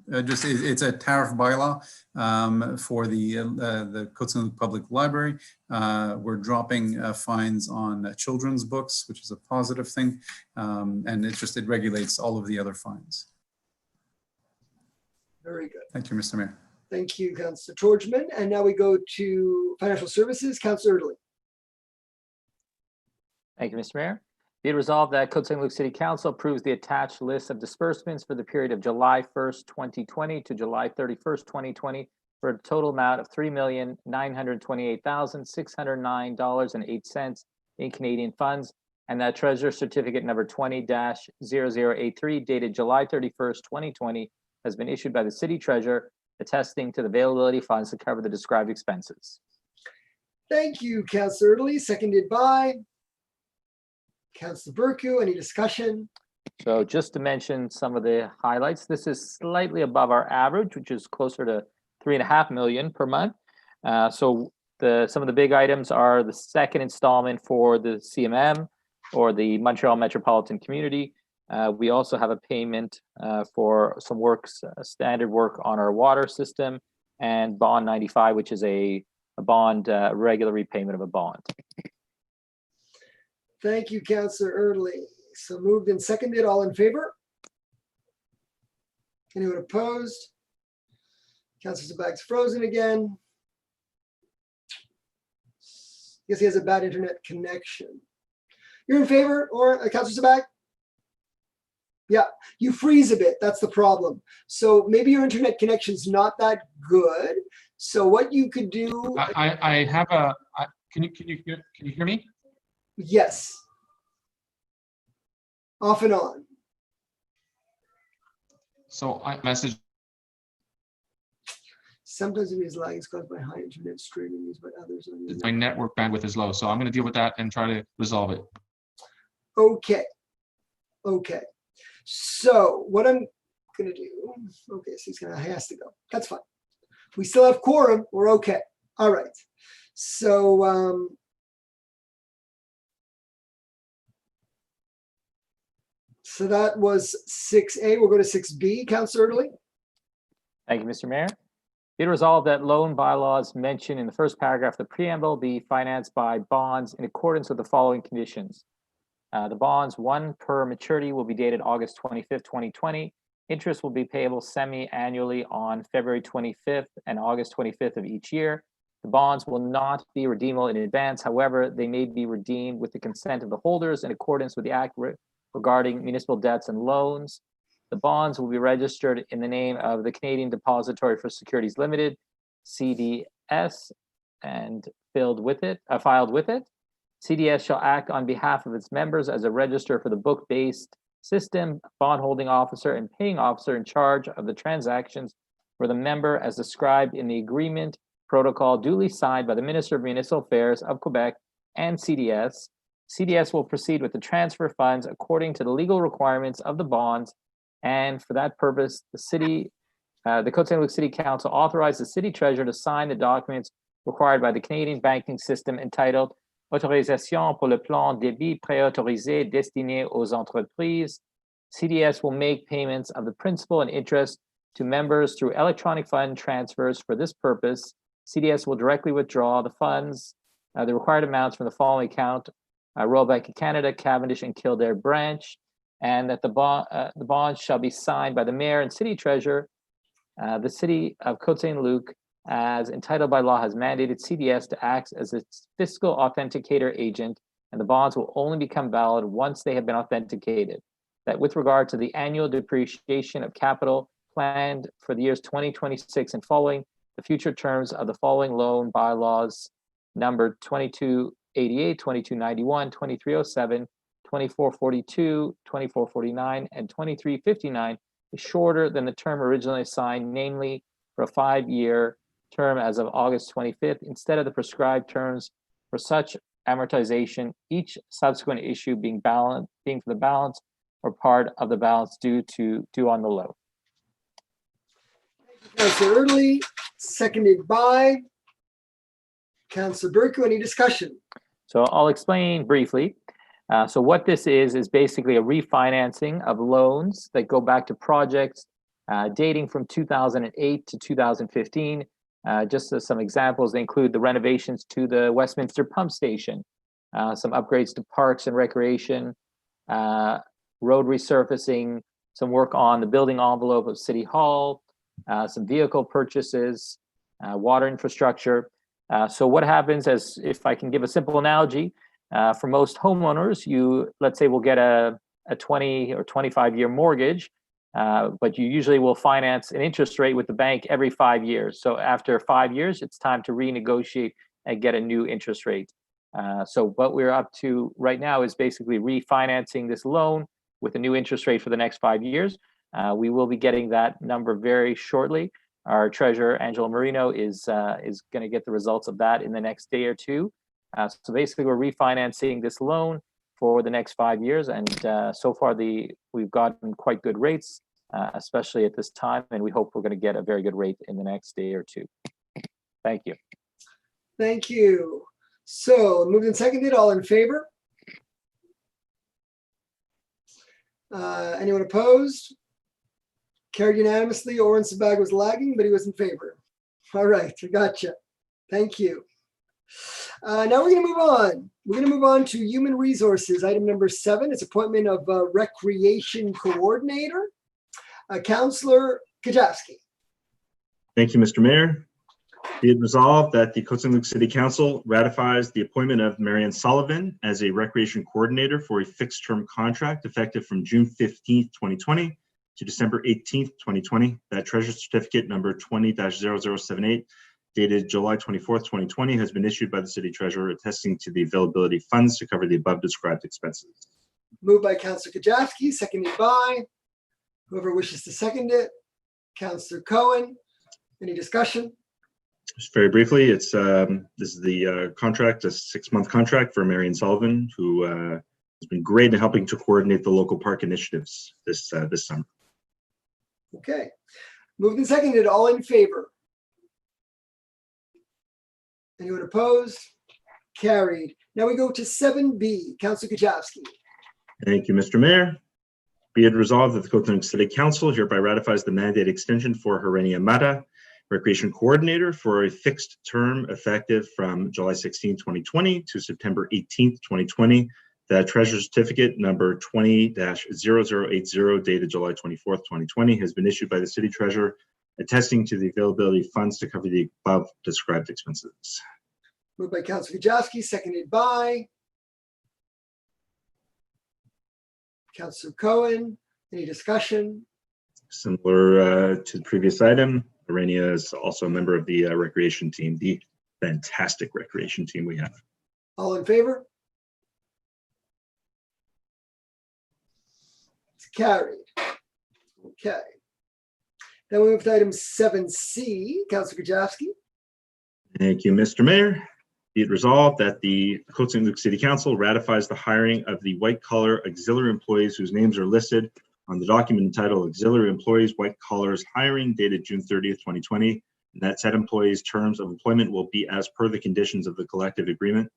it's a tariff bylaw for the Côte-Saint-Luc Public Library. We're dropping fines on children's books, which is a positive thing, and it regulates all of the other fines. very good. Thank you, Mr. Mayor. Thank you, Councillor Torgman. And now we go to financial services. Councillor Erdely. Thank you, Mr. Mayor. Be it resolved that Côte-Saint-Luc City Council approves the attached list of disbursements for the period of July 1st, 2020 to July 31st, 2020 for a total amount of $3,928,609.08 in Canadian funds, and that Treasurer Certificate number 20-0083 dated July 31st, 2020 has been issued by the City Treasurer, attesting to the availability of funds to cover the described expenses. Thank you, Councillor Erdely, seconded by Councillor Bercu. Any discussion? So just to mention some of the highlights, this is slightly above our average, which is closer to 3.5 million per month. Some of the big items are the second installment for the CMM or the Montreal Metropolitan Community. We also have a payment for some works, standard work on our water system, and Bond 95, which is a bond, regular repayment of a bond. Thank you, Councillor Erdely. So moved and seconded. All in favor? Anyone opposed? Councillor Sabag's frozen again. Guess he has a bad internet connection. You're in favor, or Councillor Sabag? Yeah, you freeze a bit. That's the problem. So maybe your internet connection's not that good. So what you could do? I have a. Can you hear me? Yes. Off and on. So I message. Sometimes it is lag is caused by high internet streaming used by others. My network bandwidth is low, so I'm going to deal with that and try to resolve it. Okay. Okay. So what I'm gonna do, okay, so he has to go. That's fine. We still have quorum. We're okay. All right. So so that was 6A. We'll go to 6B, Councillor Erdely. Thank you, Mr. Mayor. Be it resolved that loan bylaws mentioned in the first paragraph of the preamble be financed by bonds in accordance with the following conditions. The bonds, one per maturity, will be dated August 25th, 2020. Interest will be payable semi-annually on February 25th and August 25th of each year. The bonds will not be redeemable in advance. However, they may be redeemed with the consent of the holders in accordance with the Act regarding municipal debts and loans. The bonds will be registered in the name of the Canadian Depository for Securities Limited, CDS, and filed with it. CDS shall act on behalf of its members as a register for the book-based system, bondholding officer, and paying officer in charge of the transactions for the member as described in the agreement protocol duly signed by the Minister of Municipal Affairs of Quebec and CDS. CDS will proceed with the transfer funds according to the legal requirements of the bonds, and for that purpose, the Côte-Saint-Luc City Council authorized the City Treasurer to sign the documents required by the Canadian banking system entitled Autorisation pour le plan débit préautorisé destiné aux entreprises. CDS will make payments of the principal and interest to members through electronic fund transfers. For this purpose, CDS will directly withdraw the funds, the required amounts from the following account: Royal Bank of Canada, Cavendish and Kildare branch, and that the bonds shall be signed by the mayor and city treasurer. The city of Côte Saint-Luc, as entitled by law, has mandated CDS to act as its fiscal authenticator agent, and the bonds will only become valid once they have been authenticated. That with regard to the annual depreciation of capital planned for the years 2026 and following, the future terms of the following loan bylaws, number 2288, 2291, 2307, 2442, 2449, and 2359, is shorter than the term originally assigned, namely for a 5-year term as of August 25th, instead of the prescribed terms for such amortization, each subsequent issue being for the balance or part of the balance due on the loan. Councillor Erdely, seconded by Councillor Berku. Any discussion? So I'll explain briefly. So what this is basically a refinancing of loans that go back to projects dating from 2008 to 2015. Just as some examples, they include the renovations to the Westminster Pump Station, some upgrades to parks and recreation, road resurfacing, some work on the building envelope of City Hall, some vehicle purchases, water infrastructure. So what happens, as if I can give a simple analogy, for most homeowners, let's say, will get a 20 or 25-year mortgage, but you usually will finance an interest rate with the bank every 5 years. So after 5 years, it's time to renegotiate and get a new interest rate. So what we're up to right now is basically refinancing this loan with a new interest rate for the next 5 years. We will be getting that number very shortly. Our treasurer, Angela Marino, is going to get the results of that in the next day or two. So basically, we're refinancing this loan for the next 5 years, and so far we've gotten quite good rates, especially at this time, and we hope we're going to get a very good rate in the next day or two. Thank you. Thank you. So moved and seconded, all in favor? Anyone opposed? Carried unanimously. Oren Sabag was lagging, but he was in favor. All right, I gotcha. Thank you. Now we're going to move on. We're going to move on to Human Resources. Item number 7 is appointment of a Recreation Coordinator. Councillor Kajewski. Thank you, Mr. Mayor. Be it resolved that the Côte Saint-Luc City Council ratifies the appointment of Marianne Sullivan as a Recreation Coordinator for a fixed-term contract effective from June 15th, 2020 to December 18th, 2020. That Treasurer Certificate number 20-0078 dated July 24th, 2020 has been issued by the City Treasurer attesting to the availability of funds to cover the above described expenses. Moved by Councillor Kajewski, seconded by whoever wishes to second it. Councillor Cohen. Any discussion? Just very briefly, this is the contract, a 6-month contract for Marianne Sullivan, who has been great in helping to coordinate the local park initiatives this summer. Okay. Moved and seconded, all in favor? Anyone opposed? Carried. Now we go to 7B. Councillor Kajewski. Thank you, Mr. Mayor. Be it resolved that the Côte Saint-Luc City Council hereby ratifies the mandate extension for Herenia Mata, Recreation Coordinator, for a fixed term effective from July 16, 2020 to September 18, 2020. That Treasurer Certificate number 20-0080 dated July 24, 2020 has been issued by the City Treasurer attesting to the availability of funds to cover the above described expenses. Moved by Councillor Kajewski, seconded by Councillor Cohen. Any discussion? Similar to the previous item, Herenia is also a member of the recreation team, the fantastic recreation team we have. All in favor? It's carried. Okay. Then we move to item 7C. Councillor Kajewski. Thank you, Mr. Mayor. Be it resolved that the Côte Saint-Luc City Council ratifies the hiring of the white-collar auxiliary employees whose names are listed on the document entitled Auxiliary Employees White Collars Hiring dated June 30th, 2020. And that said employees' terms of employment will be as per the conditions of the collective agreement.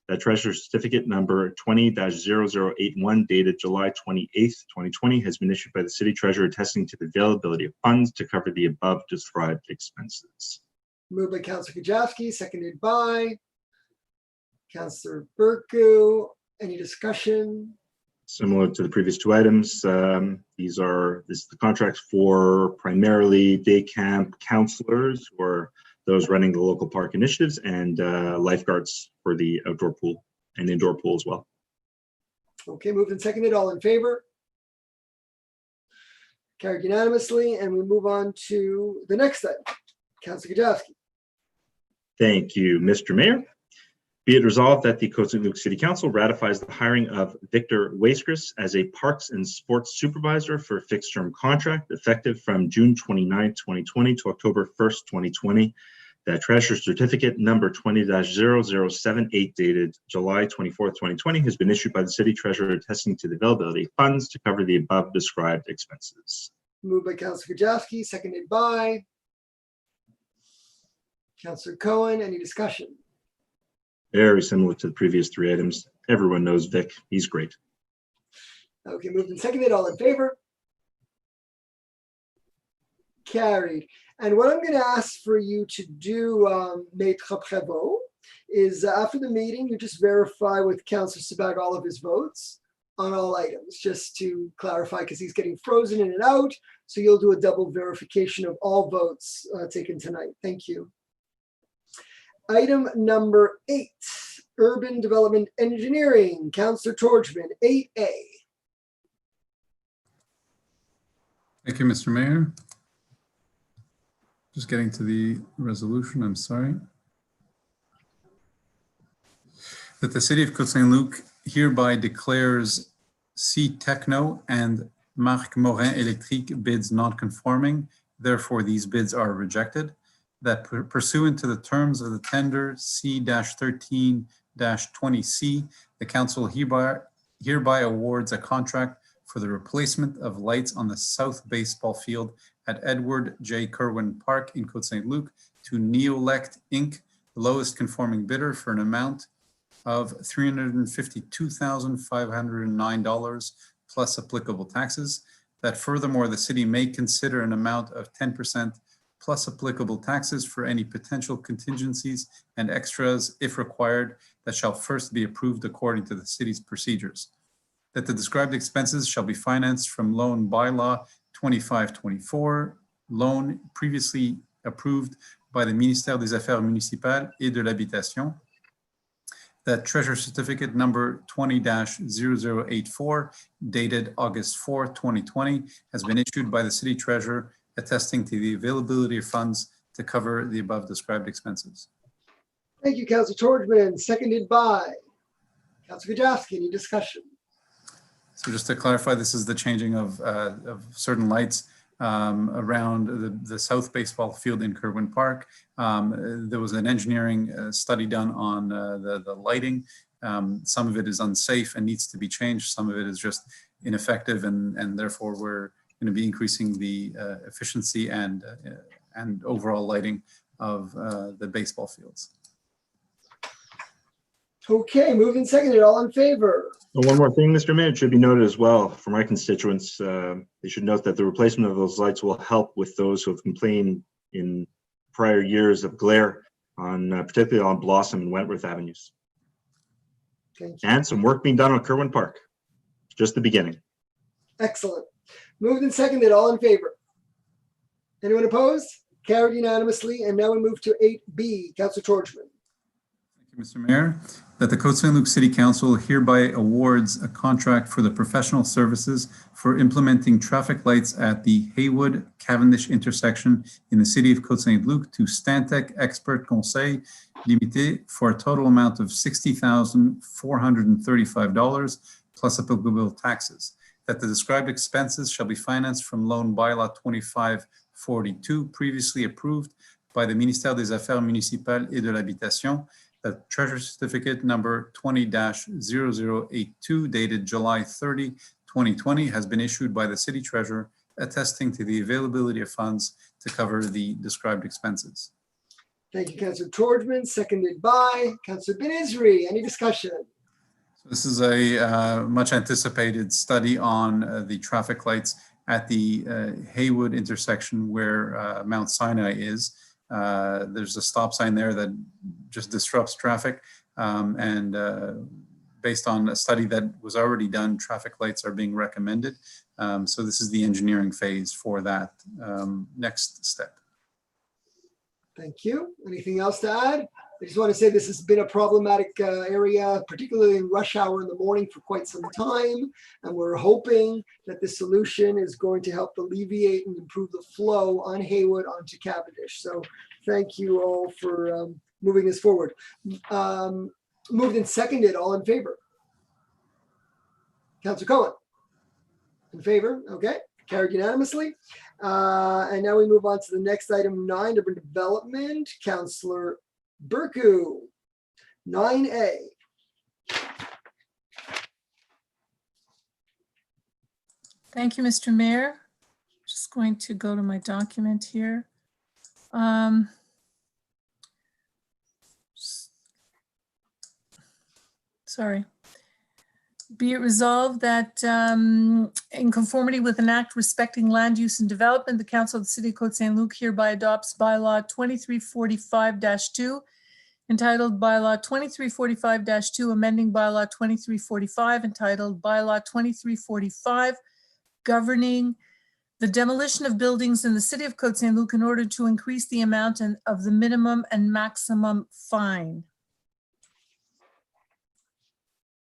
That Treasurer Certificate number 20-0081 dated July 28th, 2020 has been issued by the City Treasurer attesting to the availability of funds to cover the above described expenses. Moved by Councillor Kajewski, seconded by Councillor Burku. Any discussion? Similar to the previous two items, this is the contracts for primarily day camp counselors or those running the local park initiatives and lifeguards for the outdoor pool and indoor pool as well. Okay, moved and seconded. All in favor? Carried unanimously, and we move on to the next item. Councillor Kajewski. Thank you, Mr. Mayor. Be it resolved that the Côte St. Luc City Council ratifies the hiring of Victor Waskris as a Parks and Sports Supervisor for a fixed-term contract effective from June 29, 2020 to October 1st, 2020. That Treasurer Certificate number 20-0078 dated July 24th, 2020 has been issued by the City Treasurer attesting to the availability of funds to cover the above described expenses. Moved by Councillor Kajewski, seconded by Councillor Cohen. Any discussion? Very similar to the previous three items. Everyone knows Vic. He's great. Okay, moved and seconded. All in favor? Carried. And what I'm going to ask for you to do, Maître Prévost, is after the meeting, you just verify with Councillor Sabag all of his votes on all items, just to clarify, because he's getting frozen in and out. So you'll do a double verification of all votes taken tonight. Thank you. Item number 8, Urban Development Engineering, Councillor Torchman, 8A. Thank you, Mr. Mayor. Just getting to the resolution, I'm sorry. That the City of Côte St. Luc hereby declares C Techno and Marc Morin Électrique bids non-conforming. Therefore, these bids are rejected. That pursuant to the terms of the tender C-13-20C, the council hereby awards a contract for the replacement of lights on the south baseball field at Edward J. Kerwin Park in Côte St. Luc to Neolect Inc., the lowest conforming bidder, for an amount of $352,509 plus applicable taxes. That furthermore, the city may consider an amount of 10% plus applicable taxes for any potential contingencies and extras, if required, that shall first be approved according to the city's procedures. That the described expenses shall be financed from loan bylaw 2524, loan previously approved by the Ministère des Affaires Municipales et de l'Habitation. That Treasurer Certificate number 20-0084, dated August 4, 2020, has been issued by the City Treasurer attesting to the availability of funds to cover the above described expenses. Thank you, Councillor Torchman, seconded by Councillor Kajewski. Any discussion? So just to clarify, this is the changing of certain lights around the south baseball field in Kerwin Park. There was an engineering study done on the lighting. Some of it is unsafe and needs to be changed. Some of it is just ineffective, and therefore we're going to be increasing the efficiency and overall lighting of the baseball fields. Okay, moved and seconded. All in favor? And one more thing, Mr. Mayor, it should be noted as well for my constituents. They should note that the replacement of those lights will help with those who have complained in prior years of glare on particularly on Blossom and Wentworth Avenues. Thank you. And some work being done on Kerwin Park. Just the beginning. Excellent. Moved and seconded. All in favor? Anyone opposed? Carried unanimously. And now we move to 8B. Councillor Torchman. Thank you, Mr. Mayor. That the Côte St. Luc City Council hereby awards a contract for the professional services for implementing traffic lights at the Haywood-Cavendish intersection in the city of Côte St. Luc to Stantec Expert Conseil Limité for a total amount of $60,435 plus applicable taxes. That the described expenses shall be financed from loan bylaw 2542, previously approved by the Ministère des Affaires Municipales et de l'Habitation. That Treasurer Certificate number 20-0082, dated July 30, 2020, has been issued by the City Treasurer attesting to the availability of funds to cover the described expenses. Thank you, Councillor Torgman, seconded by Councillor Ben-Israel. Any discussion? This is a much anticipated study on the traffic lights at the Haywood intersection where Mount Sinai is. There's a stop sign there that just disrupts traffic. Based on a study that was already done, traffic lights are being recommended. So this is the engineering phase for that next step. Thank you. Anything else to add? I just want to say this has been a problematic area, particularly in rush hour in the morning for quite some time. And we're hoping that this solution is going to help alleviate and improve the flow on Haywood onto Cavendish. So thank you all for moving this forward. Moved and seconded, all in favor? Councillor Cohen? In favor? Okay, carried unanimously. And now we move on to the next item, 9, urban development. Councillor Berku, 9A. Thank you, Mr. Mayor. Just going to go to my document here. Sorry. Be it resolved that in conformity with an act respecting land use and development, the Council of the City of Côte Saint-Luc hereby adopts bylaw 2345-2, entitled bylaw 2345-2, amending bylaw 2345, entitled bylaw 2345, governing the demolition of buildings in the City of Côte Saint-Luc in order to increase the amount of the minimum and maximum fine.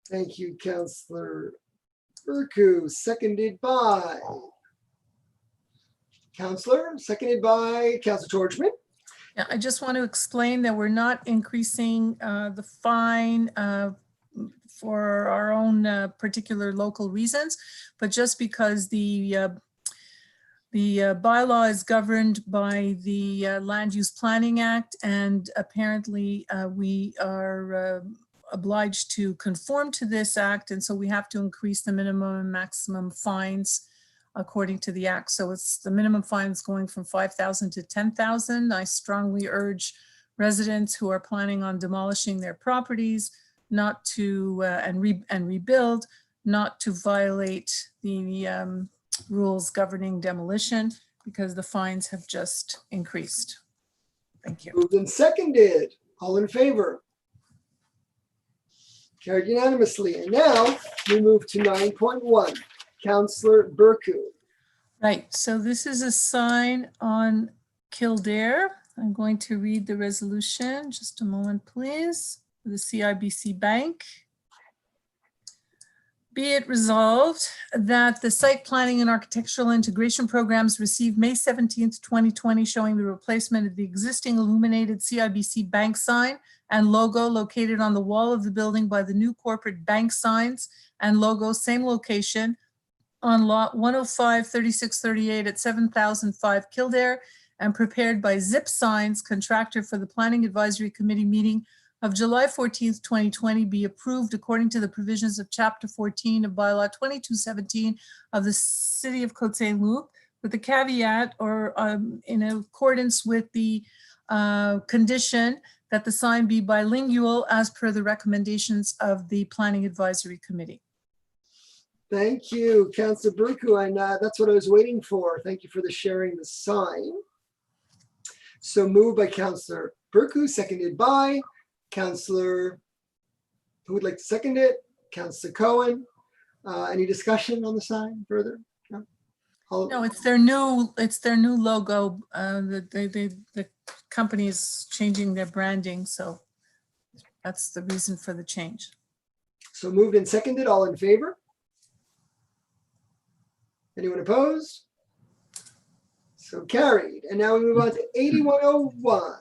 Thank you, Councillor Berku, seconded by seconded by Councillor Torgman. Yeah, I just want to explain that we're not increasing the fine for our own particular local reasons, but just because the bylaw is governed by the Land Use Planning Act, and apparently we are obliged to conform to this act, and so we have to increase the minimum and maximum fines according to the act. So it's the minimum fines going from 5,000 to 10,000. I strongly urge residents who are planning on demolishing their properties not to and rebuild, not to violate the rules governing demolition, because the fines have just increased. Thank you. Moved and seconded, all in favor? Carried unanimously. And now we move to 9.1. Councillor Berku. Right, so this is a sign on Kildare. I'm going to read the resolution. Just a moment, please. The CIBC Bank. Be it resolved that the site planning and architectural integration programs received May 17th, 2020, showing the replacement of the existing illuminated CIBC Bank sign and logo located on the wall of the building by the new corporate bank signs and logo, same location, on lot 105-3638 at 7005 Kildare, and prepared by Zip Signs, contractor for the Planning Advisory Committee meeting of July 14th, 2020, be approved according to the provisions of Chapter 14 of Bylaw 2217 of the City of Côte Saint-Luc, with the caveat or in accordance with the condition that the sign be bilingual as per the recommendations of the Planning Advisory Committee. Thank you, Councillor Berku, and that's what I was waiting for. Thank you for the sharing the sign. So moved by Councillor Berku, seconded by Councillor, who would like to second it? Councillor Cohen. Any discussion on the sign further? No, it's their new logo. The company is changing their branding, so that's the reason for the change. So moved and seconded, all in favor? Anyone opposed? So carried. And now we move on to 8101.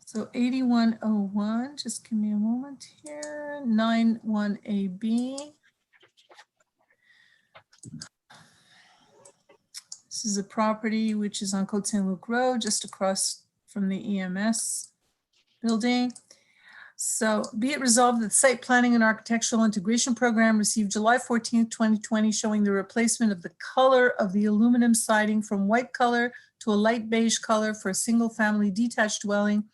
So 8101, just give me a moment here, 91AB. This is a property which is on Côte Saint-Luc Road, just across from the EMS building. So be it resolved that the Site Planning and Architectural Integration Program received July 14th, 2020, showing the replacement of the color of the aluminum siding from white color to a light beige color for a single-family detached dwelling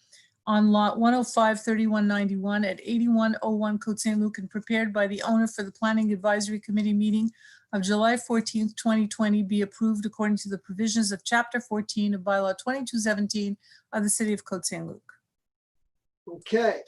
on lot 105-3191 at 8101 Côte Saint-Luc, and prepared by the owner for the Planning Advisory Committee meeting of July 14th, 2020, be approved according to the provisions of Chapter 14 of Bylaw 2217 of the City of Côte Saint-Luc. Okay,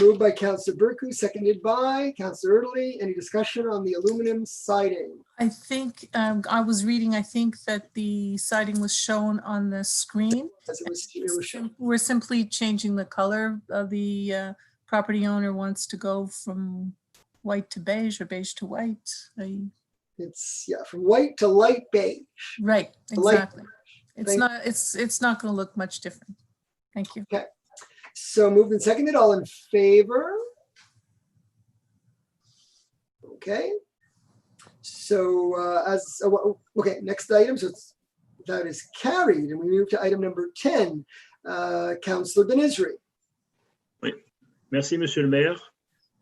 moved by Councillor Berkoup, seconded by Councillor Erdely. Any discussion on the aluminum siding? I think, I was reading, I think that the siding was shown on the screen. As it was shown. We're simply changing the color of the property owner wants to go from white to beige or beige to white. It's, yeah, from white to light beige. Right, Light exactly. It's Thank- not, it's not going to look much different. Thank you. So moved and seconded, all in favor? Okay. So okay, next item, so that is carried, and we move to item number 10. Councillor Benizri. Merci, Monsieur le maire.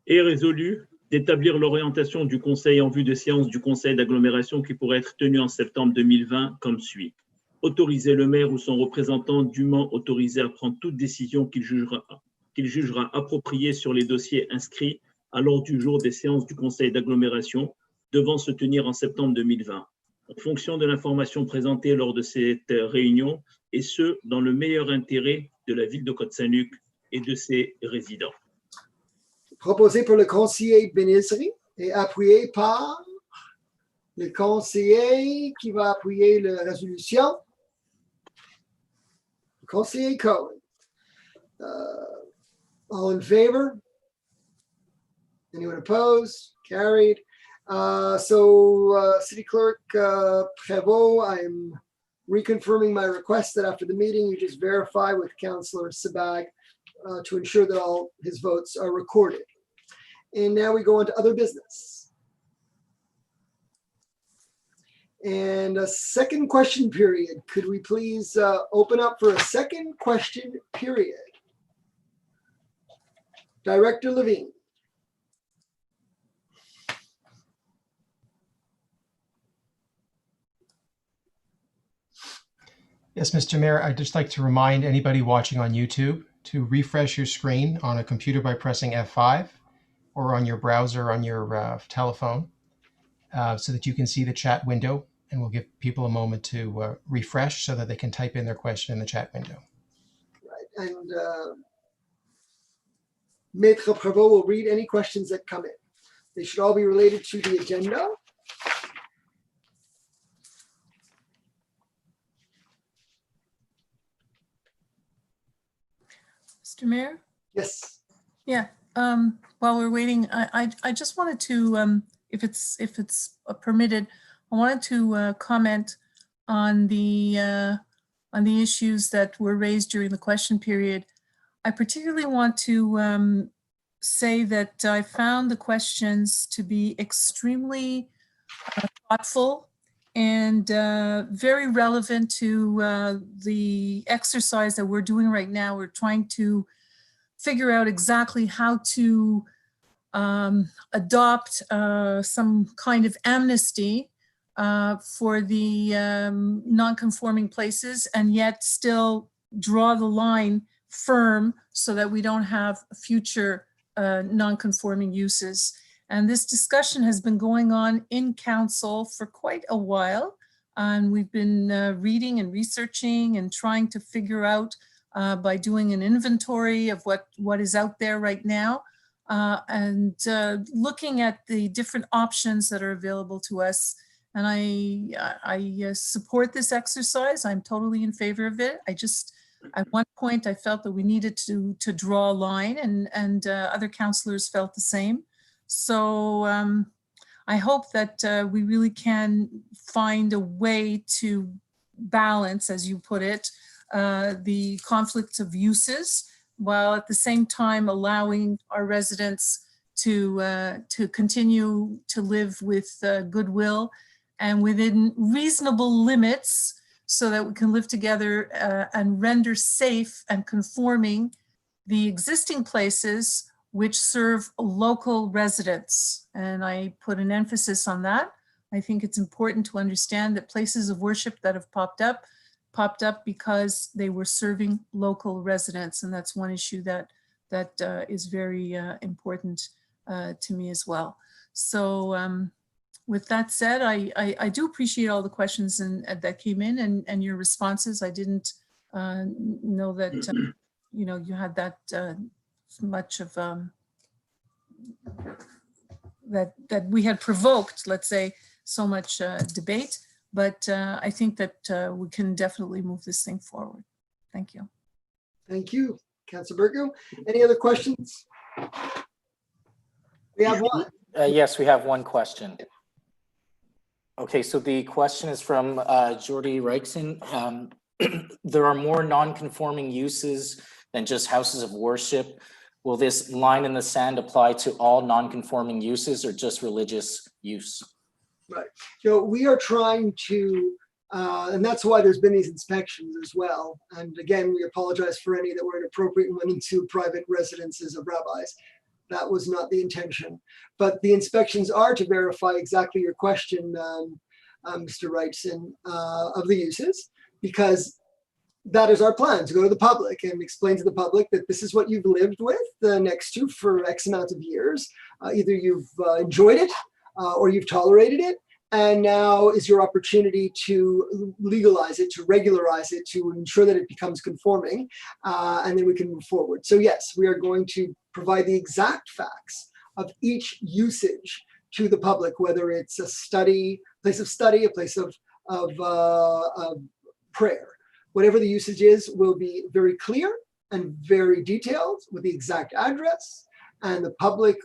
Est résolu d'établir l'orientation du Conseil en vue de séance du Conseil d'agglomération qui pourrait être tenue en septembre 2020 comme suit. Autoriser le maire ou son représentant dûment autorisé à prendre toute décision qu'il jugera appropriée sur les dossiers inscrits à l'ordre du jour des séances du Conseil d'agglomération devant se tenir en septembre 2020, en fonction de l'information présentée lors de cette réunion, et ce, dans le meilleur intérêt de la ville de Côte-Saint-Luc et de ses résidents. Proposé par le conseiller Benizri et appuyé par le conseiller qui va appuyer la résolution. Le conseiller Cohen. All in favor? Anyone opposed? Carried. City Clerk Prévost, I am reconfirming my request that after the meeting, you just verify with Councillor Sabag to ensure that all his votes are recorded. And now we go on to other business. And a second question period. Could we please open up for a second question period? Director Levine. Yes, Mr. Mayor, I'd just like to remind anybody watching on YouTube to refresh your screen on a computer by pressing F5 or on your browser on your telephone so that you can see the chat window, and we'll give people a moment to refresh so that they can type in their question in the chat window. Right. And Maître Prévost will read any questions that come in. They should all be related to the agenda. Mr. Mayor? Yes. Yeah, while we're waiting, I just wanted to, if it's permitted, I wanted to comment on the issues that were raised during the question period. I particularly want to say that I found the questions to be extremely thoughtful and very relevant to the exercise that we're doing right now. We're trying to figure out exactly how to adopt some kind of amnesty for the non-conforming places, and yet still draw the line firm so that we don't have future non-conforming uses. And this discussion has been going on in council for quite a while. And we've been reading and researching and trying to figure out by doing an inventory of what is out there right now, and looking at the different options that are available to us. And I support this exercise. I'm totally in favor of it. I just, at one point, I felt that we needed to draw a line, and other councillors felt the same. So I hope that we really can find a way to balance, as you put it, the conflicts of uses, while at the same time allowing our residents to continue to live with goodwill and within reasonable limits, so that we can live together and render safe and conforming the existing places which serve local residents. And I put an emphasis on that. I think it's important to understand that places of worship that have popped up because they were serving local residents. And that's one issue that is very important to me as well. So with that said, I do appreciate all the questions that came in and your responses. I didn't know that you had that much of that we had provoked, let's say, so much debate. But I think that we can definitely move this thing forward. Thank you. Thank you, Councilor Burgo. Any other questions? We have one. Yes, we have one question. Okay, so the question is from Jordi Reichson. There are more non-conforming uses than just houses of worship. Will this line in the sand apply to all non-conforming uses or just religious use? Right. We are trying to, and that's why there's been these inspections as well. And again, we apologize for any that were inappropriate and went into private residences of rabbis. That was not the intention. But the inspections are to verify exactly your question, Mr. Wrightson, of the uses, because that is our plan, to go to the public and explain to the public that this is what you've lived with next to for X amount of years. Either you've enjoyed it or you've tolerated it, and now is your opportunity to legalize it, to regularize it, to ensure that it becomes conforming, and then we can move forward. So yes, we are going to provide the exact facts of each usage to the public, whether it's a place of study, a place of prayer. Whatever the usage is will be very clear and very detailed with the exact address, and the public,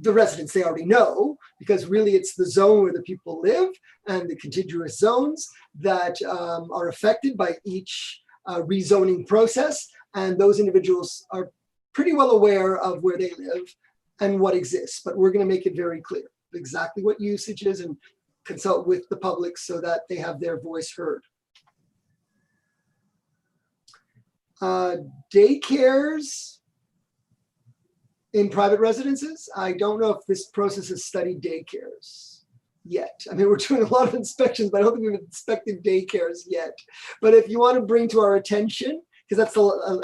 the residents, they already know, because really it's the zone where the people live and the contiguous zones that are affected by each rezoning process. And those individuals are pretty well aware of where they live and what exists, but we're going to make it very clear exactly what usage is and consult with the public so that they have their voice heard. Daycares in private residences, I don't know if this process has studied daycares yet. I mean, we're doing a lot of inspections, but I don't think we've inspected daycares yet. But if you want to bring to our attention, because that's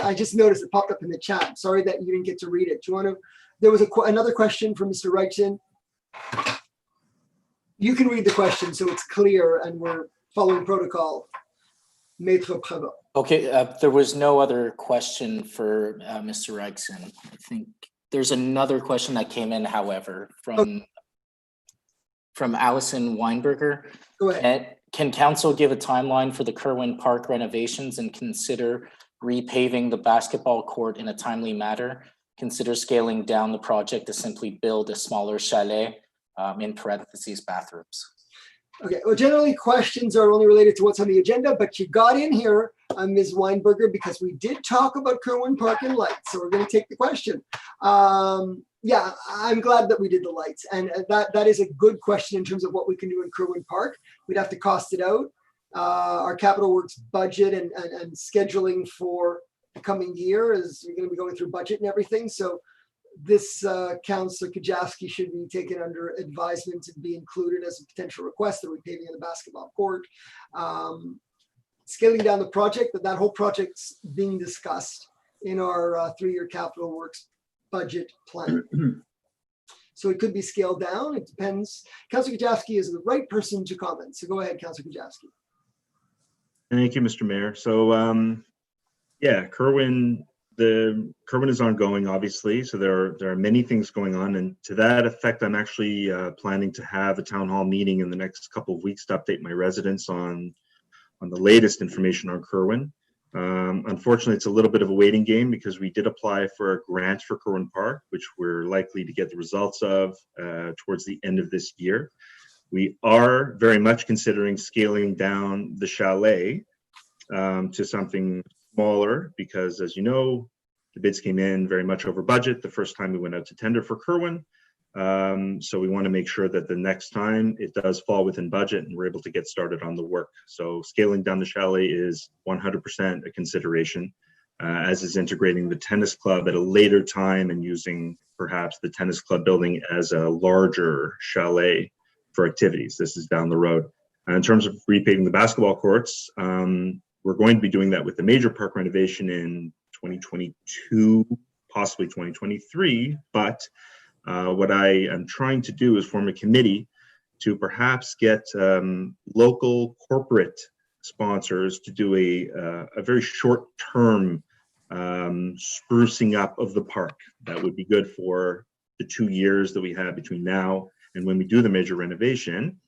I just noticed it popped up in the chat. Sorry that you didn't get to read it. Do you want to? There was another question from Mr. Reichson. You can read the question so it's clear and we're following protocol. Maître Prévost. Okay, there was no other question for Mr. Reichson. I think there's another question that came in, however, from Allison Weinberger. Go ahead. Can council give a timeline for the Kerwin Park renovations and consider repaving the basketball court in a timely manner? Consider scaling down the project to simply build a smaller chalet, in parentheses, bathrooms. Okay, well, generally questions are only related to what's on the agenda, but you got in here, Ms. Weinberger, because we did talk about Kerwin Park and lights, so we're going to take the question. Yeah, I'm glad that we did the lights, and that is a good question in terms of what we can do in Kerwin Park. We'd have to cost it out. Our capital works budget and scheduling for the coming year is we're going to be going through budget and everything, so this Councillor Kajowski should be taken under advisement and be included as a potential request, the repaving of the basketball court. Scaling down the project, that whole project's being discussed in our 3-year capital works budget plan. So it could be scaled down, it depends. Councillor Kajowski is the right person to comment, so go ahead, Councillor Kajowski. Thank you, Mr. Mayor. So yeah, Kerwin is ongoing, obviously, so there are many things going on, and to that effect, I'm actually planning to have a town hall meeting in the next couple of weeks to update my residents on the latest information on Kerwin. Unfortunately, it's a little bit of a waiting game because we did apply for a grant for Kerwin Park, which we're likely to get the results of towards the end of this year. We are very much considering scaling down the chalet to something smaller because, as you know, the bids came in very much over budget the first time we went out to tender for Kerwin. So we want to make sure that the next time it does fall within budget and we're able to get started on the work. So scaling down the chalet is 100% a consideration. as is integrating the tennis club at a later time and using perhaps the tennis club building as a larger chalet for activities. This is down the road. In terms of repaving the basketball courts, we're going to be doing that with the major park renovation in 2022, possibly 2023. But what I am trying to do is form a committee to perhaps get local corporate sponsors to do a very short-term sprucing up of the park. That would be good for the 2 years that we have between now and when we do the major renovation.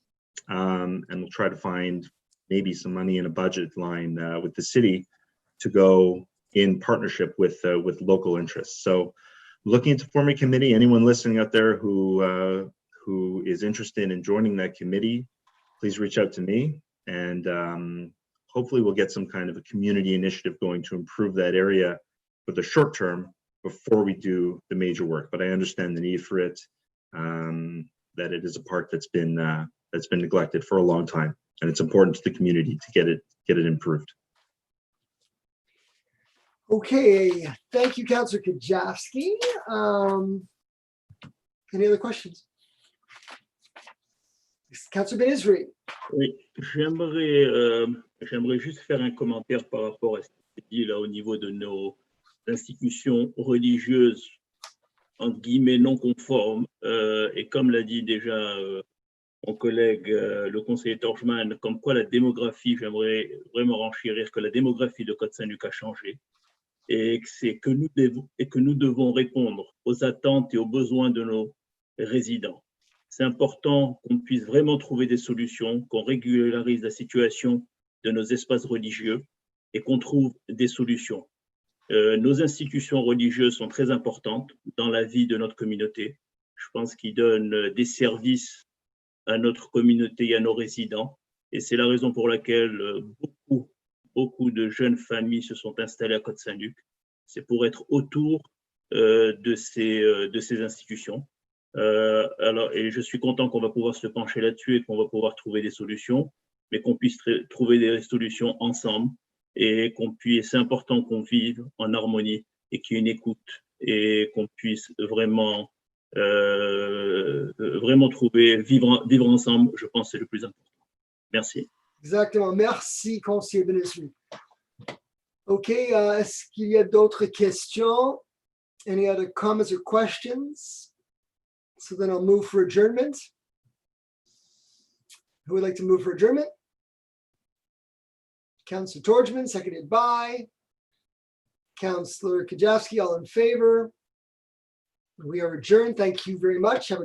And we'll try to find maybe some money in a budget line with the city to go in partnership with local interests. So looking to form a committee. Anyone listening out there who is interested in joining that committee, please reach out to me, and hopefully we'll get some kind of a community initiative going to improve that area for the short term before we do the major work. But I understand the need for it, that it is a park that's been neglected for a long time, and it's important to the community to get it improved. Okay, thank you, Councillor Kajowski. Any other questions? Councillor Ben-Israel. Oui, j'aimerais juste faire un commentaire par rapport à ce qui est dit là au niveau de nos institutions religieuses, entre guillemets, non conformes. Et comme l'a dit déjà mon collègue, le conseiller Torgeman, comme quoi la démographie, j'aimerais vraiment renchérir que la démographie de Côte-Saint-Luc a changé et que nous devons répondre aux attentes et aux besoins de nos résidents. C'est important qu'on puisse vraiment trouver des solutions, qu'on régularise la situation de nos espaces religieux et qu'on trouve des solutions. Nos institutions religieuses sont très importantes dans la vie de notre communauté. Je pense qu'ils donnent des services à notre communauté et à nos résidents. Et c'est la raison pour laquelle beaucoup de jeunes familles se sont installées à Côte-Saint-Luc. C'est pour être autour de ces institutions. Et je suis content qu'on va pouvoir se pencher là-dessus et qu'on va pouvoir trouver des solutions, mais qu'on puisse trouver des solutions ensemble et c'est important qu'on vive en harmonie et qu'il y ait une écoute et qu'on puisse vraiment vivre ensemble. Je pense que c'est le plus important. Merci. Exactement. Merci, conseiller Ben-Israel. OK, est-ce qu'il y a d'autres questions? Any other comments or questions? So then I'll move for adjournment. Who would like to move for adjournment? Councillor Torgeman, seconded by Councillor Kajowski, all in favor. We are adjourned. Thank you very much. Have a